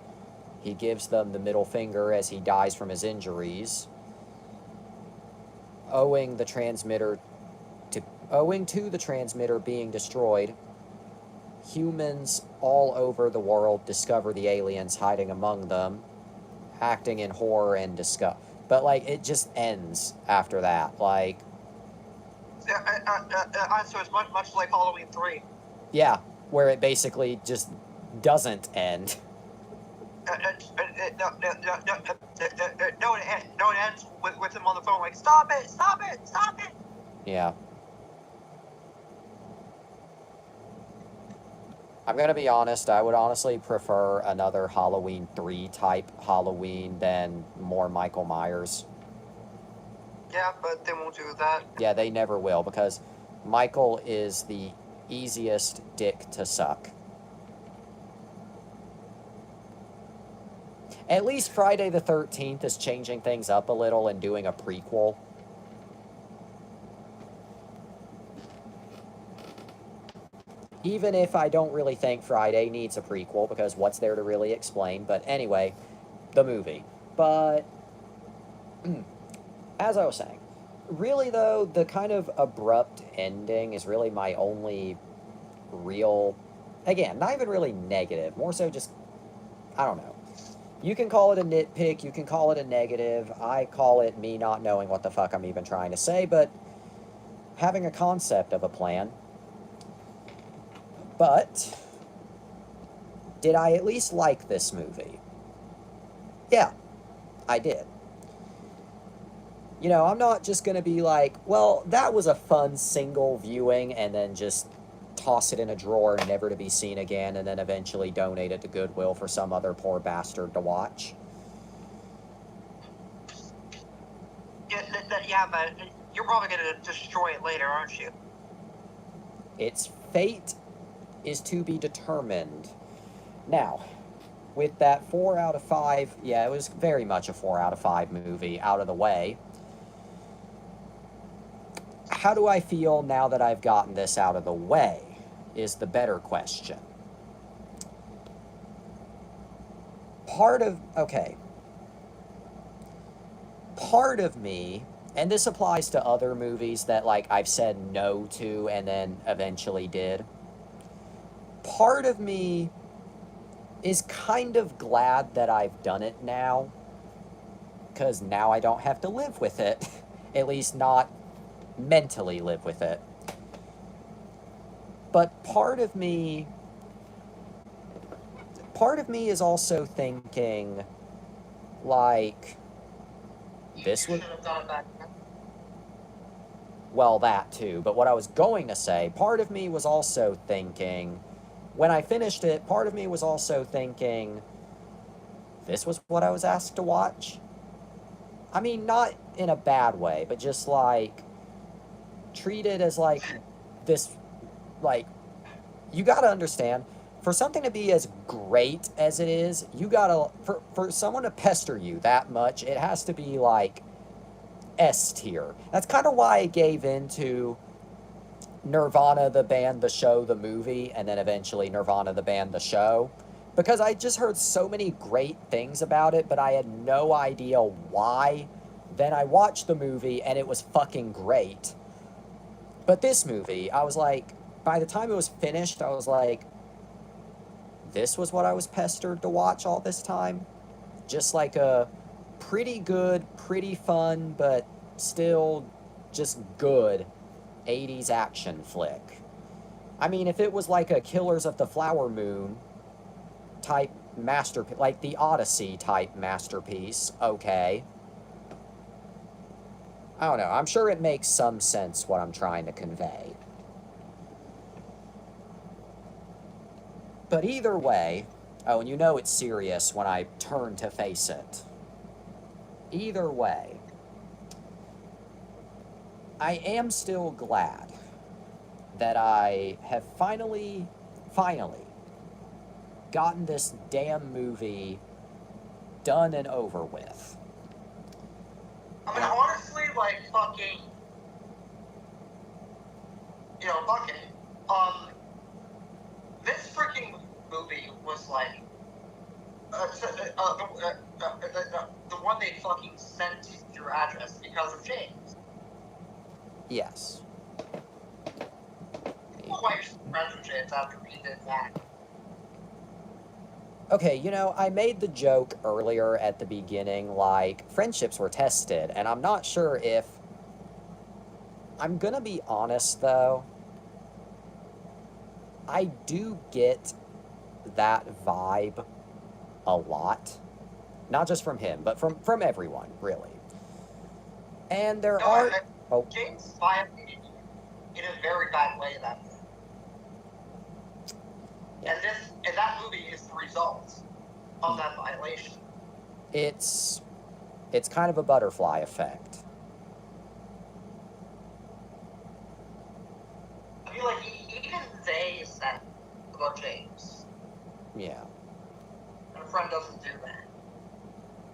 he gives them the middle finger as he dies from his injuries. Owing to the transmitter being destroyed, humans all over the world discover the aliens hiding among them, acting in horror and disgust. But like, it just ends after that. Like, so it's much like Halloween 3. Yeah, where it basically just doesn't end. No, it ends with him on the phone like, stop it. Yeah. I'm going to be honest, I would honestly prefer another Halloween 3 type Halloween than more Michael Myers. Yeah, but they won't do that. Yeah, they never will, because Michael is the easiest dick to suck. At least Friday the 13th is changing things up a little and doing a prequel. Even if I don't really think Friday needs a prequel, because what's there to really explain? But anyway, the movie. But, as I was saying, really though, the kind of abrupt ending is really my only real, again, not even really negative, more so just, I don't know. You can call it a nitpick, you can call it a negative. I call it me not knowing what the fuck I'm even trying to say, but having a concept of a plan. But did I at least like this movie? Yeah, I did. You know, I'm not just going to be like, well, that was a fun single viewing and then just toss it in a drawer, never to be seen again, and then eventually donate it to Goodwill for some other poor bastard to watch. Yeah, but you're probably gonna destroy it later, aren't you? Its fate is to be determined. Now, with that 4 out of 5, yeah, it was very much a 4 out of 5 movie out of the way. How do I feel now that I've gotten this out of the way is the better question. Part of me, and this applies to other movies that like I've said no to and then eventually did. Part of me is kind of glad that I've done it now, because now I don't have to live with it, at least not mentally live with it. But part of me is also thinking, like, this was, should have done it back then. well, that too, but what I was going to say, part of me was also thinking, when I finished it, part of me was also thinking, this was what I was asked to watch? I mean, not in a bad way, but just like, treat it as like this, like, you gotta understand, for something to be as great as it is, you gotta, for someone to pester you that much, it has to be like S tier. That's kind of why I gave into Nirvana the band, the show, the movie, and then eventually Nirvana the band, the show. Because I just heard so many great things about it, but I had no idea why. Then I watched the movie and it was fucking great. But this movie, I was like, by the time it was finished, I was like, this was what I was pestered to watch all this time? Just like a pretty good, pretty fun, but still just good 80s action flick. I mean, if it was like a Killers of the Flower Moon type masterpiece, like the Odyssey type masterpiece, okay. I don't know. I'm sure it makes some sense what I'm trying to convey. But either way, oh, and you know it's serious when I turn to face it. Either way, I am still glad that I have finally gotten this damn movie done and over with. I mean, honestly, like, fucking, you know, fucking, this freaking movie was like, the one they fucking sent to your address because of James. Yes. Quite friends with James after he did that. Okay, you know, I made the joke earlier at the beginning, like, friendships were tested, and I'm not sure if... I'm gonna be honest, though. I do get that vibe a lot. Not just from him, but from everyone, really. And there are... Oh, James violated in a very bad way that day. yeah. And that movie is the result of that violation. It's kind of a butterfly effect. I mean, like, even they said about James. Yeah. And a friend doesn't do that.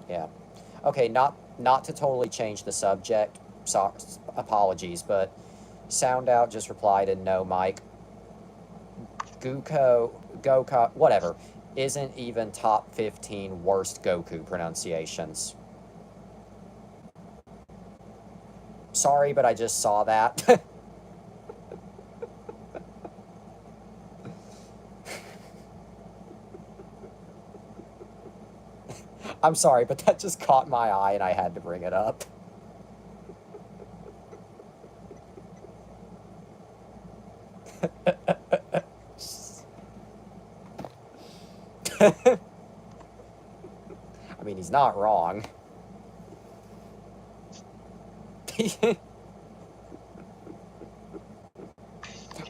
Yeah. Okay, not to totally change the subject. So, apologies, but Sound Out just replied in no, Mike. Goku, whatever, isn't even top 15 worst Goku pronunciations. Sorry, but I just saw that. I'm sorry, but that just caught my eye and I had to bring it up. I mean, he's not wrong.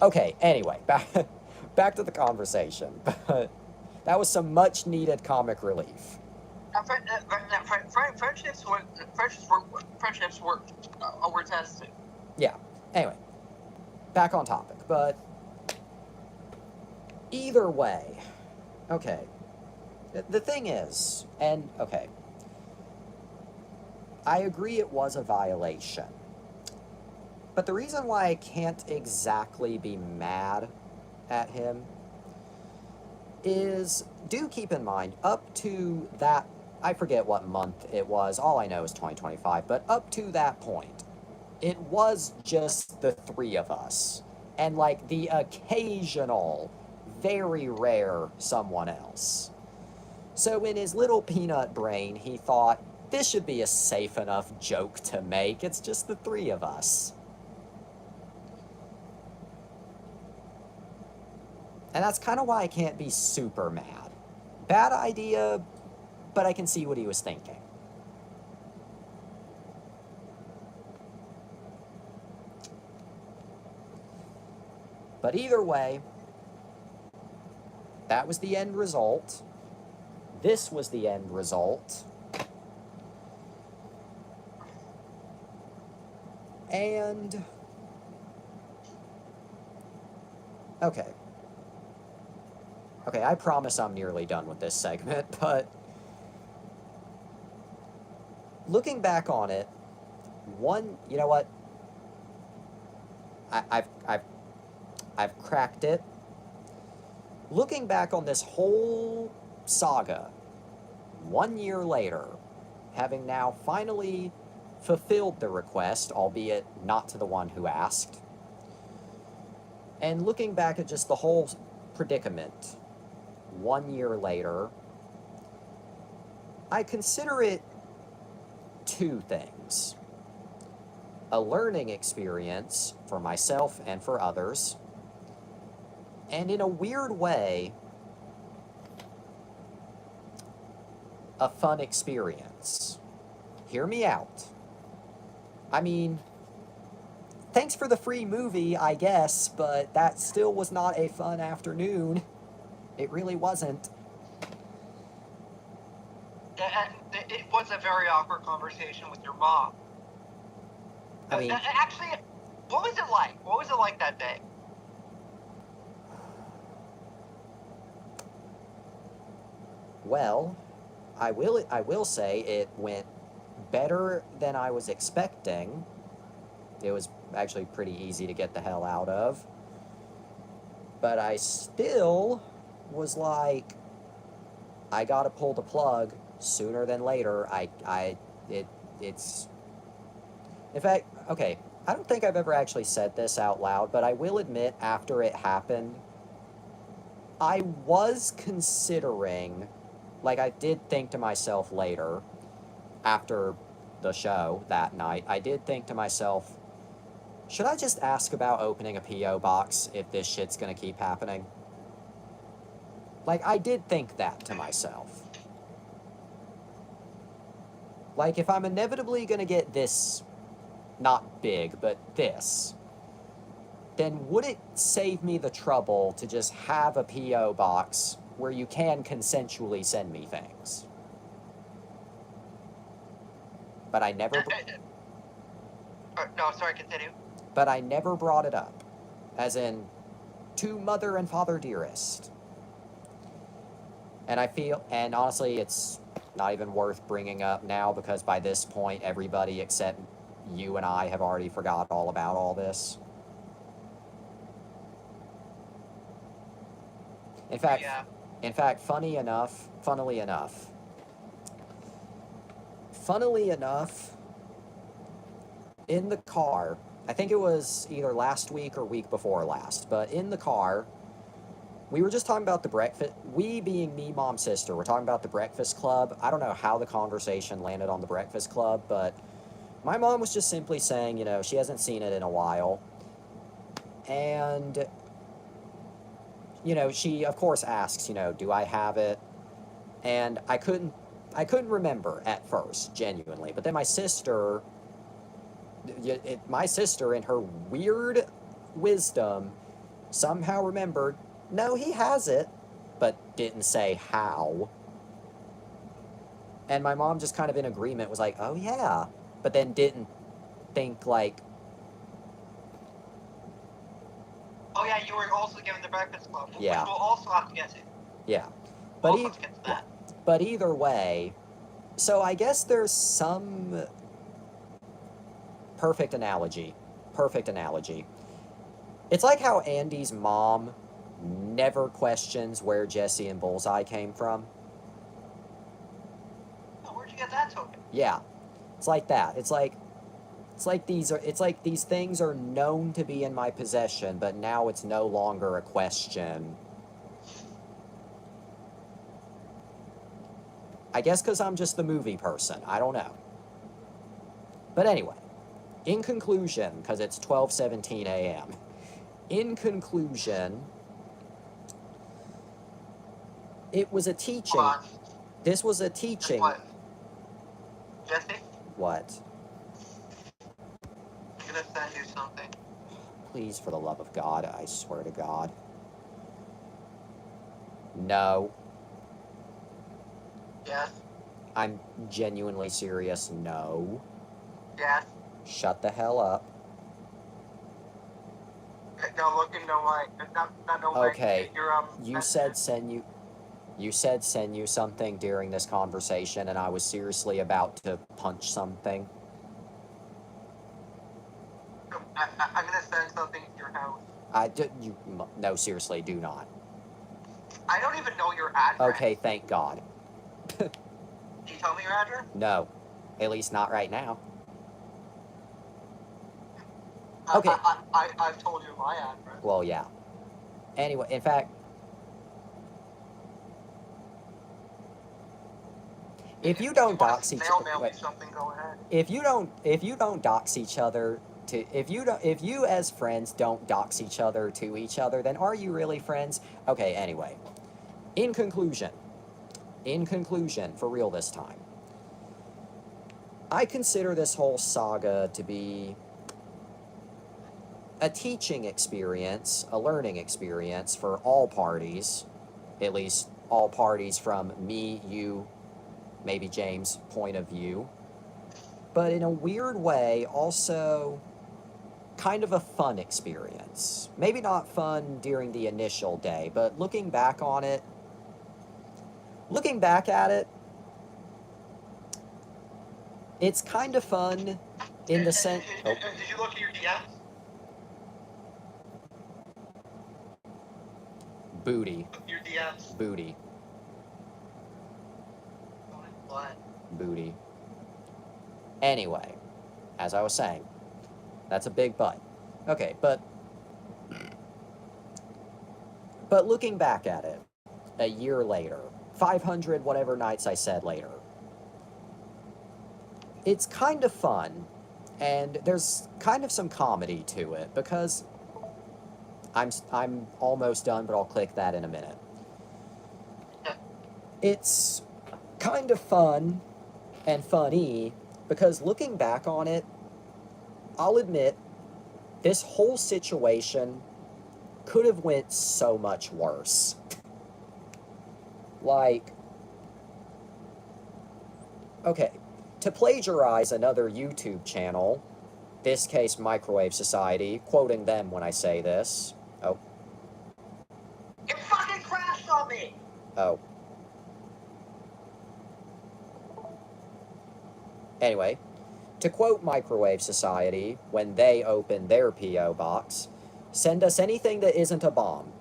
Okay, anyway, back to the conversation. But that was some much needed comic relief. Friendships were tested. Yeah. Anyway, back on topic. But either way, okay. The thing is, and okay, I agree it was a violation. But the reason why I can't exactly be mad at him is, do keep in mind, up to that, I forget what month it was, all I know is 2025, but up to that point, it was just the three of us. And like the occasional, very rare someone else. So in his little peanut brain, he thought, this should be a safe enough joke to make, it's just the three of us. And that's kind of why I can't be super mad. Bad idea, but I can see what he was thinking. But either way, that was the end result. This was the end result. And okay. Okay, I promise I'm nearly done with this segment, but looking back on it, you know what? I've cracked it. Looking back on this whole saga, 1 year later, having now finally fulfilled the request, albeit not to the one who asked, and looking back at just the whole predicament, 1 year later, I consider it two things. A learning experience for myself and for others, and in a weird way, a fun experience. Hear me out. I mean, thanks for the free movie, I guess, but that still was not a fun afternoon. It really wasn't. It was a very awkward conversation with your mom. I mean, actually, what was it like? What was it like that day? well, I will say it went better than I was expecting. It was actually pretty easy to get the hell out of. But I still was like, I gotta pull the plug sooner than later. It's in fact, okay, I don't think I've ever actually said this out loud, but I will admit after it happened, I was considering, like I did think to myself later, after the show that night, I did think to myself, should I just ask about opening a P.O. box if this shit's gonna keep happening? Like, I did think that to myself. Like, if I'm inevitably gonna get this, not big, but this, then would it save me the trouble to just have a P.O. box where you can consensually send me things? But I never... No, sorry, continue. But I never brought it up. As in, to Mother and Father Dearest. And I feel, and honestly, it's not even worth bringing up now because by this point, everybody except you and I have already forgot all about all this. In fact, funnily enough, in the car, I think it was either last week or week before last, but in the car, we were just talking about the breakfast. We being me, mom, sister, we're talking about the Breakfast Club. I don't know how the conversation landed on the Breakfast Club, but my mom was just simply saying, you know, she hasn't seen it in a while. And, you know, she, of course, asks, you know, do I have it? And I couldn't remember at first, genuinely. But then my sister, in her weird wisdom, somehow remembered, no, he has it, but didn't say how. And my mom just kind of in agreement was like, oh yeah, but then didn't think like, Oh yeah, you were also given the Breakfast Club, Yeah. which we'll also have to get to. yeah. We'll But also have to get to that. But either way, so I guess there's some perfect analogy. It's like how Andy's mom never questions where Jesse and Bullseye came from. Oh, where'd you get that token? Yeah. It's like that. It's like these things are known to be in my possession, but now it's no longer a question. I guess because I'm just the movie person. I don't know. But anyway, in conclusion, because it's 12:17 a.m., in conclusion, it was a teaching. Hold on. This was a teaching. What? Jesse, What? I'm gonna send you something. Please, for the love of God, I swear to God. No. Yes. I'm genuinely serious. No. Yes. Shut the hell up. No, look in no light. Not no light. Okay. You message. said send you something during this conversation, and I was seriously about to punch something. I'm gonna send something to your house. No, seriously, do not. I don't even know your address. Okay, thank God. Can you tell me your address? No, at least not right now. Okay. I've told you my address. Well, yeah. Anyway, in fact, if you don't dox each mail me something, go ahead. if you don't dox each other to if you as friends don't dox each other to each other, then are you really friends? Okay, anyway. In conclusion, for real this time, I consider this whole saga to be a teaching experience, a learning experience for all parties, at least all parties from me, you, maybe James' point of view. But in a weird way, also kind of a fun experience. Maybe not fun during the initial day, but looking back at it, it's kind of fun in the sense. Oh. Did you look at your DMs? Booty. Your DMs. Booty. What? Booty. Anyway, as I was saying, that's a big butt. Okay, but looking back at it, a year later, 500 whatever nights I said later, it's kind of fun, and there's kind of some comedy to it, because I'm almost done, but I'll click that in a minute. It's kind of fun and funny, because looking back on it, I'll admit, this whole situation could have went so much worse. Like, okay, to plagiarize another YouTube channel, this case Microwave Society, quoting them when I say this. Oh. It fucking crashed on me! Oh. Anyway, to quote Microwave Society, when they open their P.O. box, send us anything that isn't a bomb.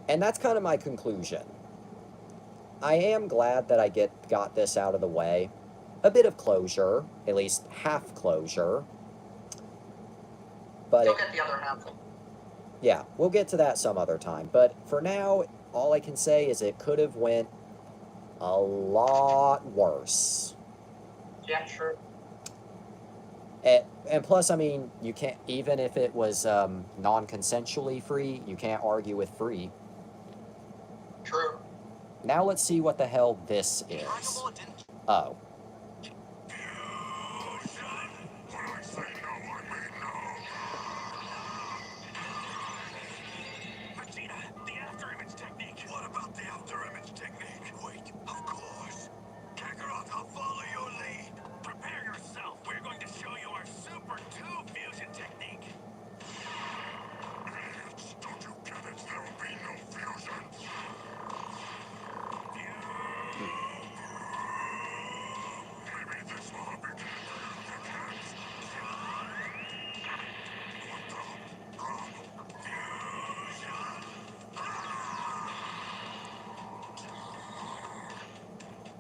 And that's kind of my conclusion. I am glad that I got this out of the way. A bit of closure, at least half closure. But You'll get the other half. Yeah, we'll get to that some other time. But for now, all I can say is it could have went a lot worse. Yeah, true. And plus, I mean, you can't, even if it was non-consensually free, you can't argue with free. True. Now let's see what the hell this is. Dragon Ball didn't Oh. Vegeta, the after-image technique. What about the after-image technique? Wait, of course. Kakarot, I'll follow your lead. Prepare yourself. We're going to show you our Super 2 fusion technique. Don't you get it? There will be no fusion. Maybe this will help you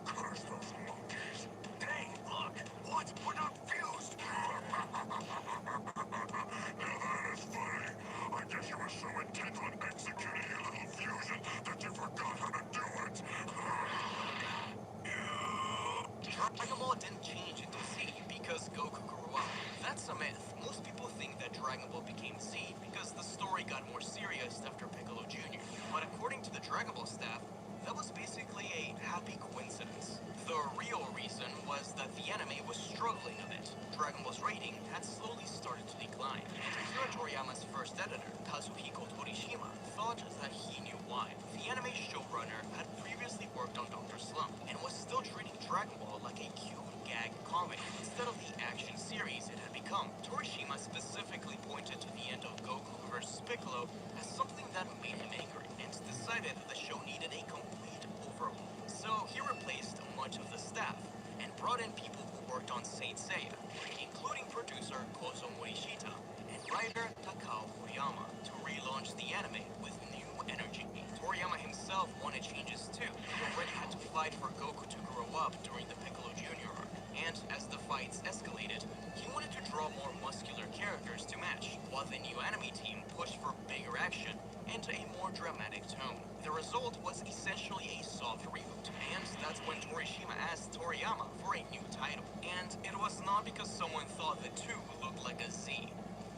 curse those monkeys. Hey, look! What? We're not fused! Now that is funny. I guess you were so intent on executing your little fusion that you forgot how to do it. Dragon Ball didn't change into Z because Goku grew up. That's a myth. Most people think that Dragon Ball became Z because the story got more serious after Piccolo Jr. But according to the Dragon Ball staff, that was basically a happy coincidence. The real reason was that the anime was struggling a bit. Dragon Ball's rating had slowly started to decline. And Akira Toriyama's first editor, Kazuhiko Torishima, thought that he knew why. The anime showrunner had previously worked on Dr. Slump and was still treating Dragon Ball like a cute gag comedy instead of the action series it had become. Torishima specifically pointed to the end of Goku vs. Piccolo as something that made him angry and decided that the show needed a complete overhaul. So he replaced much of the staff and brought in people who worked on Saint Seiya, including producer Kozo Morishita and writer Takao Fuyama to relaunch the anime with new energy. Toriyama himself wanted changes too. He already had to fight for Goku to grow up during the Piccolo Jr. arc, and as the fights escalated, he wanted to draw more muscular characters to match, while the new anime team pushed for bigger action and a more dramatic tone. The result was essentially a soft reboot, and that's when Torishima asked Toriyama for a new title. And it was not because someone thought the two looked like a Z.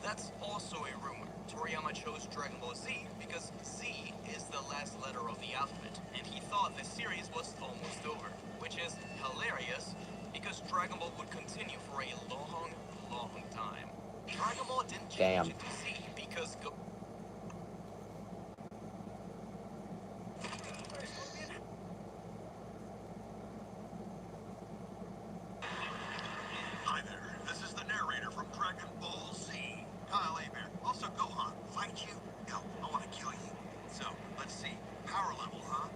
That's also a rumor. Toriyama chose Dragon Ball Z because Z is the last letter of the alphabet, and he thought the series was almost over, which is hilarious because Dragon Ball would continue for a long, long time. Dragon Ball didn't change into Z because Hi there, this is the narrator from Dragon Ball Z. Kyle Aber. Also, Gohan, fight you? No, I want to kill you. So, let's see. Power level, huh?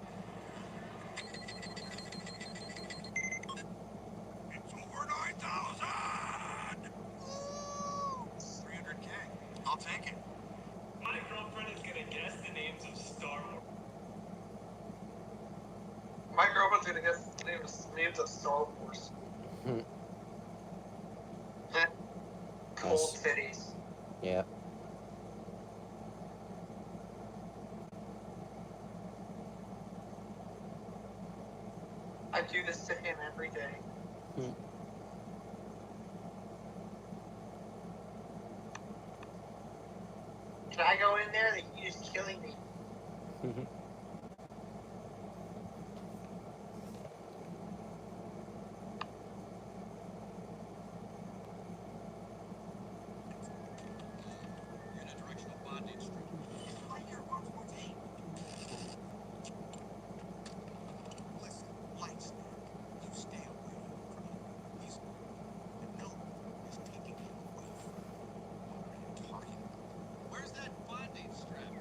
It's over 9,000! Woo! 300K. I'll take it. My girlfriend is gonna guess the names of Star Wars. My girlfriend's gonna guess the names of Star Wars. Hmm. Cold titties. Yeah. I do this to him every day. Hmm. Can I go in there? He is killing me. You're in a directional bondage stream. Right here, 114. Listen, lights now. You stay away from him. He's the elder is taking him away from you. What are you talking about? Where's that bondage strap?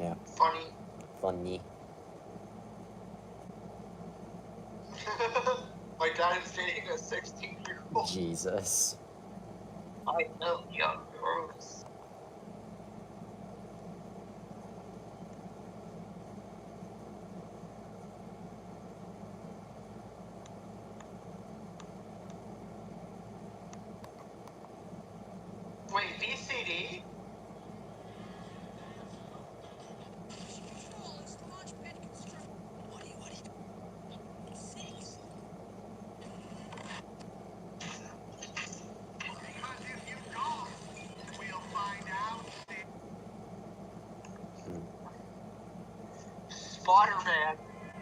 Yeah. Funny. Funny. My dad is dating a 16-year-old. Jesus. I know, young girls. Wait, VCD?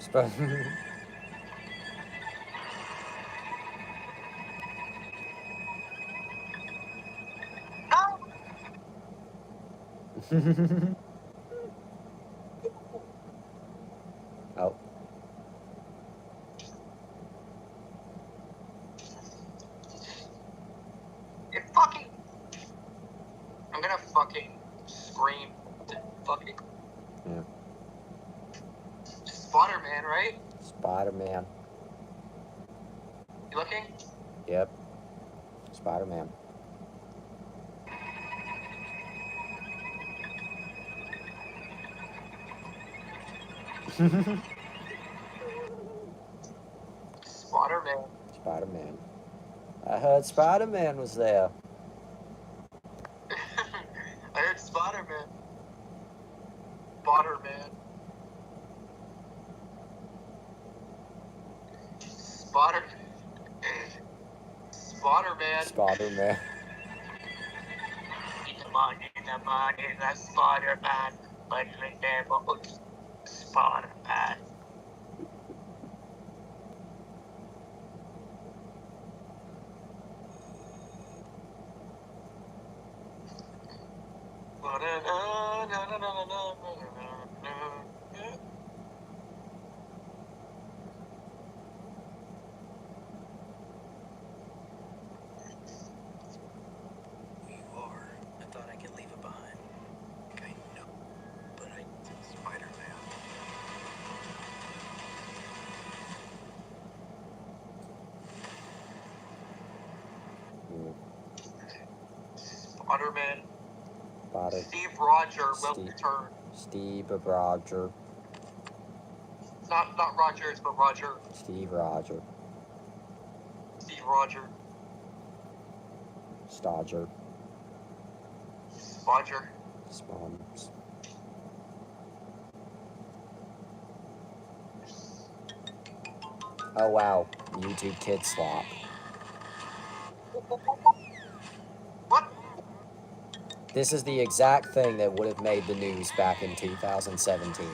Spider-Man. No! Oh. It fucking... I'm gonna fucking scream. Fucking... Yeah. Spider-Man, right? Spider-Man. You looking? Yep. Spider-Man. Spider-Man. Spider-Man. I heard Spider-Man was there. I heard Spider-Man. Spider-Man. Spider-Man. Spider-Man. In the morning, that's Spider-Man. But remember, Spider-Man. I thought I could leave it behind. I know, but I... Spider-Man. Spider-Man. Spider. Steve Roger will Steve. return. Steve Roger. Not Rogers, but Roger. Steve Roger. Steve Roger. Stodger. Roger. Spawns. Oh wow. YouTube Kid Slop. What? This is the exact thing that would have made the news back in 2017.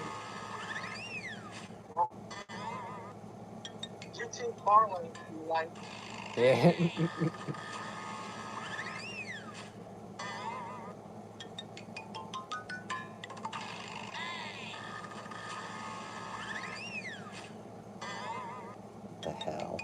YouTube parlay, like. Yeah. The hell?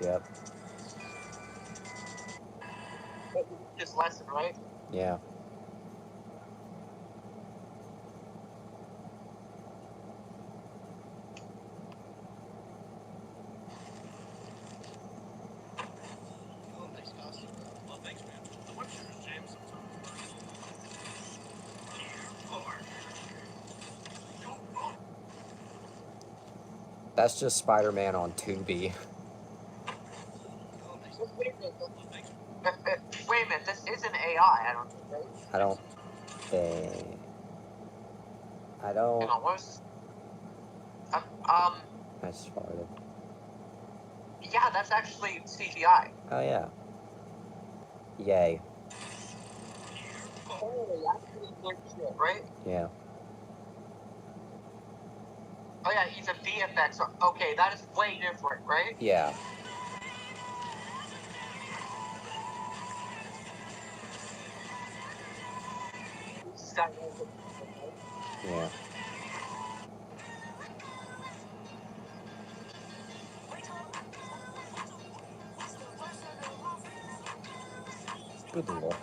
Yep. This lesson, right? Yeah. Oh, nice costume. Well, thanks, man. The webshooter's jammed sometimes, That's just Spider-Man on Tubi. Oh, nice. Wait a minute. Well, thanks. Wait a minute. This isn't AI. I don't think. Right? I don't think. I Hang don't. on. What was? I just farted. Yeah, that's actually CGI. Oh yeah. Yay. Oh, actually good shit, right? Yeah. Oh yeah, he's a VFX. Okay, that is way different, right? Yeah. Yeah. Good lord.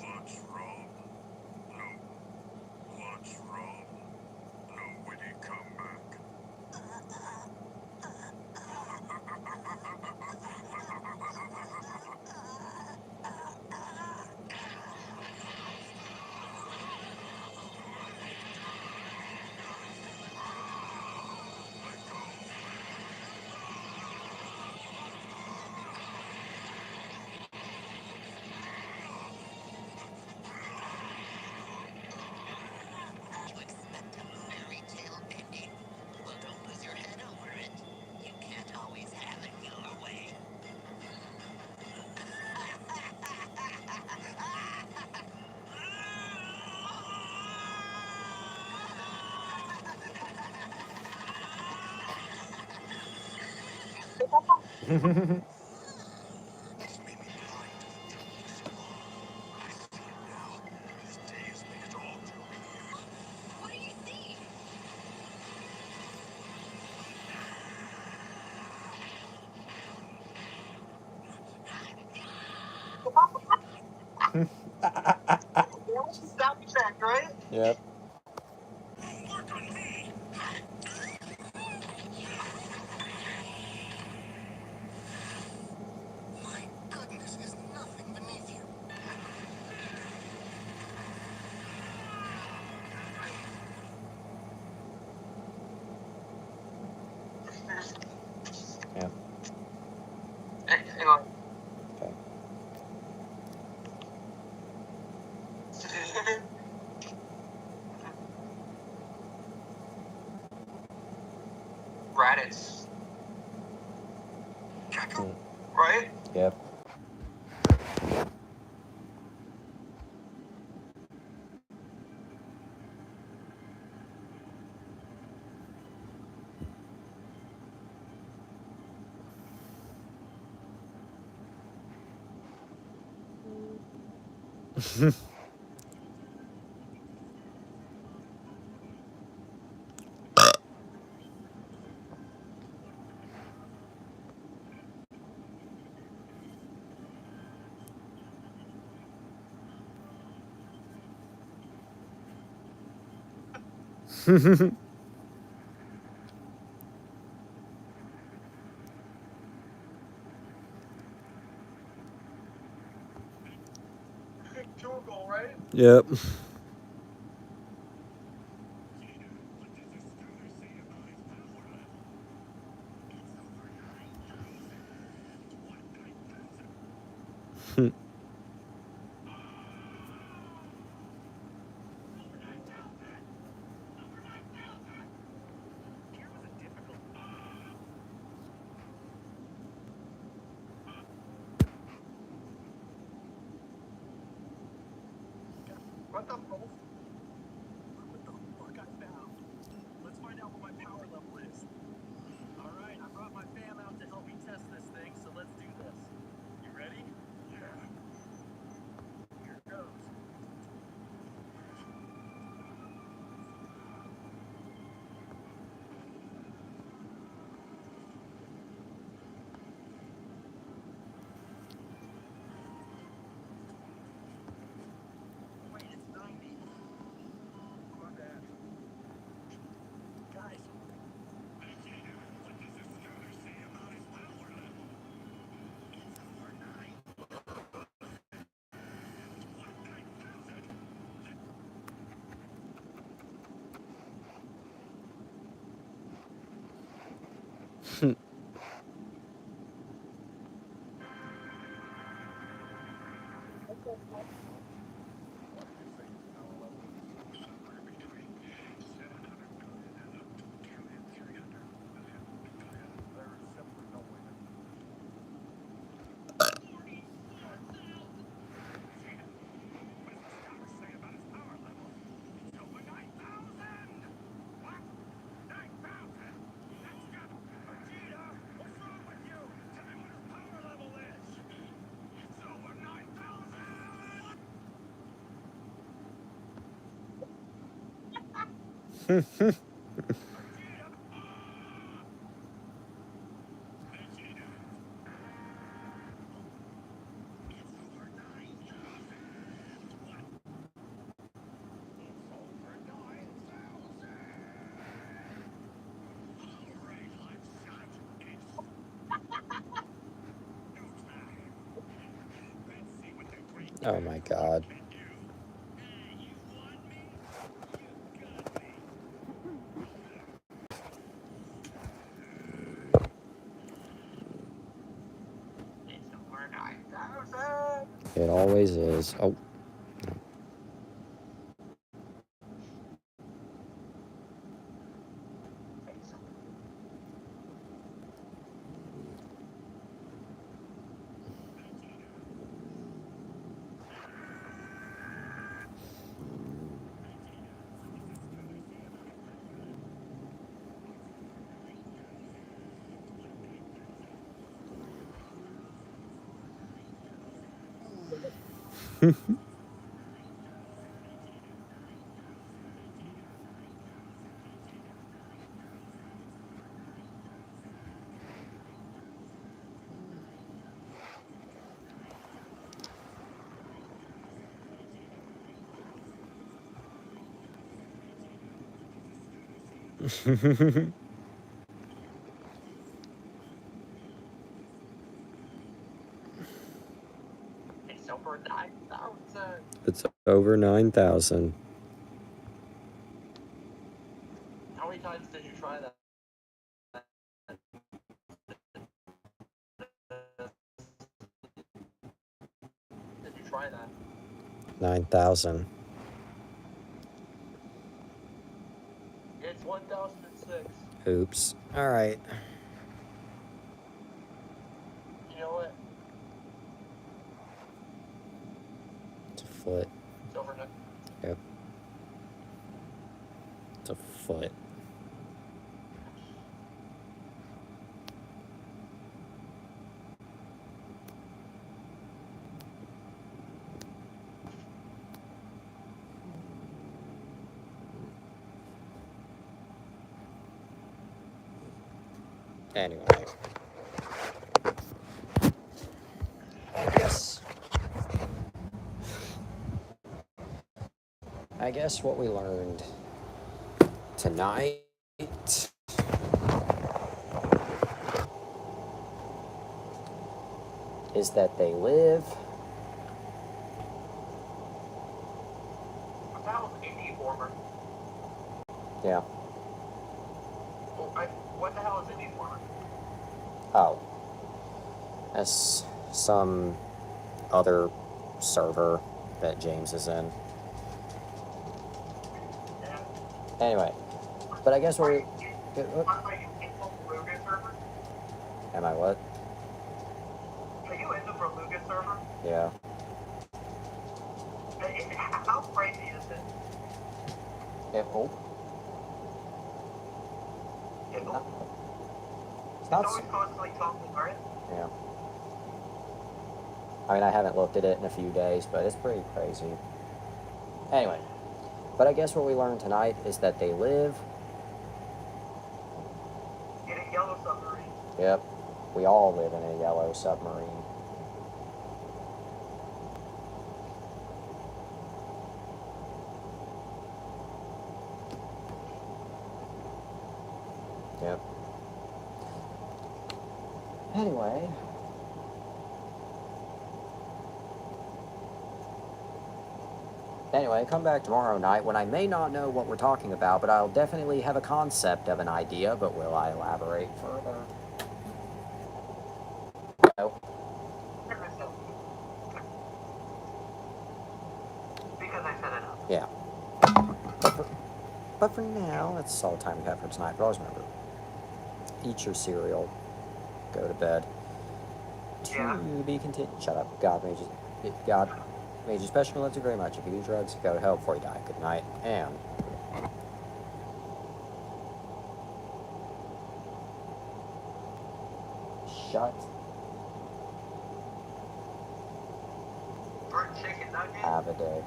What's wrong? No. What's wrong? Nobody come back. You expect a fairy tale ending? Well, don't lose your head over it. You can't always have it your way. It's made me blind. I see it now. This day has made it all too clear. What do you see? Soundtrack, right? Yep. Work on me. My goodness, is nothing beneath you. Yeah. Hang on. Okay. Raditz, Hmm. right? Yep. Google, right? Yep. What the fuck? What the fuck I found? Let's find out what my power level is. Alright, I brought my fam out to help me test this thing, so let's do this. You ready? Yeah. Here goes. Wait, it's 90. My bad. Guys. What does this scanner say about his power level? It's over 9. Oh my god. It's over 9,000. It always is. Oh. It's over 9,000. It's over 9,000. How many times did you try that? Did you try that? 9,000. It's 1,006. Oops. Alright. You know what? It's a foot. It's over 9. Yep. It's a foot. Anyway. I guess what we learned tonight is that they live. That was an Indie Former. Yeah. What the hell is Indie Former? Oh. That's some other server that James is in. Yeah. Anyway. But I guess we're... Are you in the Luga server? Am I what? Are you in the Beluga server? Yeah. How crazy is it? Oh. It's not always constantly talking about it. Yeah. I mean, I haven't looked at it in a few days, but it's pretty crazy. Anyway. But I guess what we learned tonight is that they live... In a yellow submarine. Yep. We all live in a yellow submarine. Yep. Anyway. Anyway, come back tomorrow night when I may not know what we're talking about, but I'll definitely have a concept of an idea, but will I elaborate further? No. Because I set it up. Yeah. But for now, that's all the time we have for tonight. But always remember, eat your cereal, go to bed. Yeah. To be continued. Shut up. God made you special. Loves you very much. If you do drugs, go to hell before you die. Good night. And shut. Burnt chicken nugget. Have a day.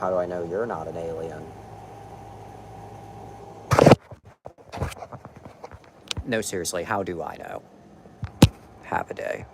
how do I know you're not an alien? No, seriously, how do I know? Have a day.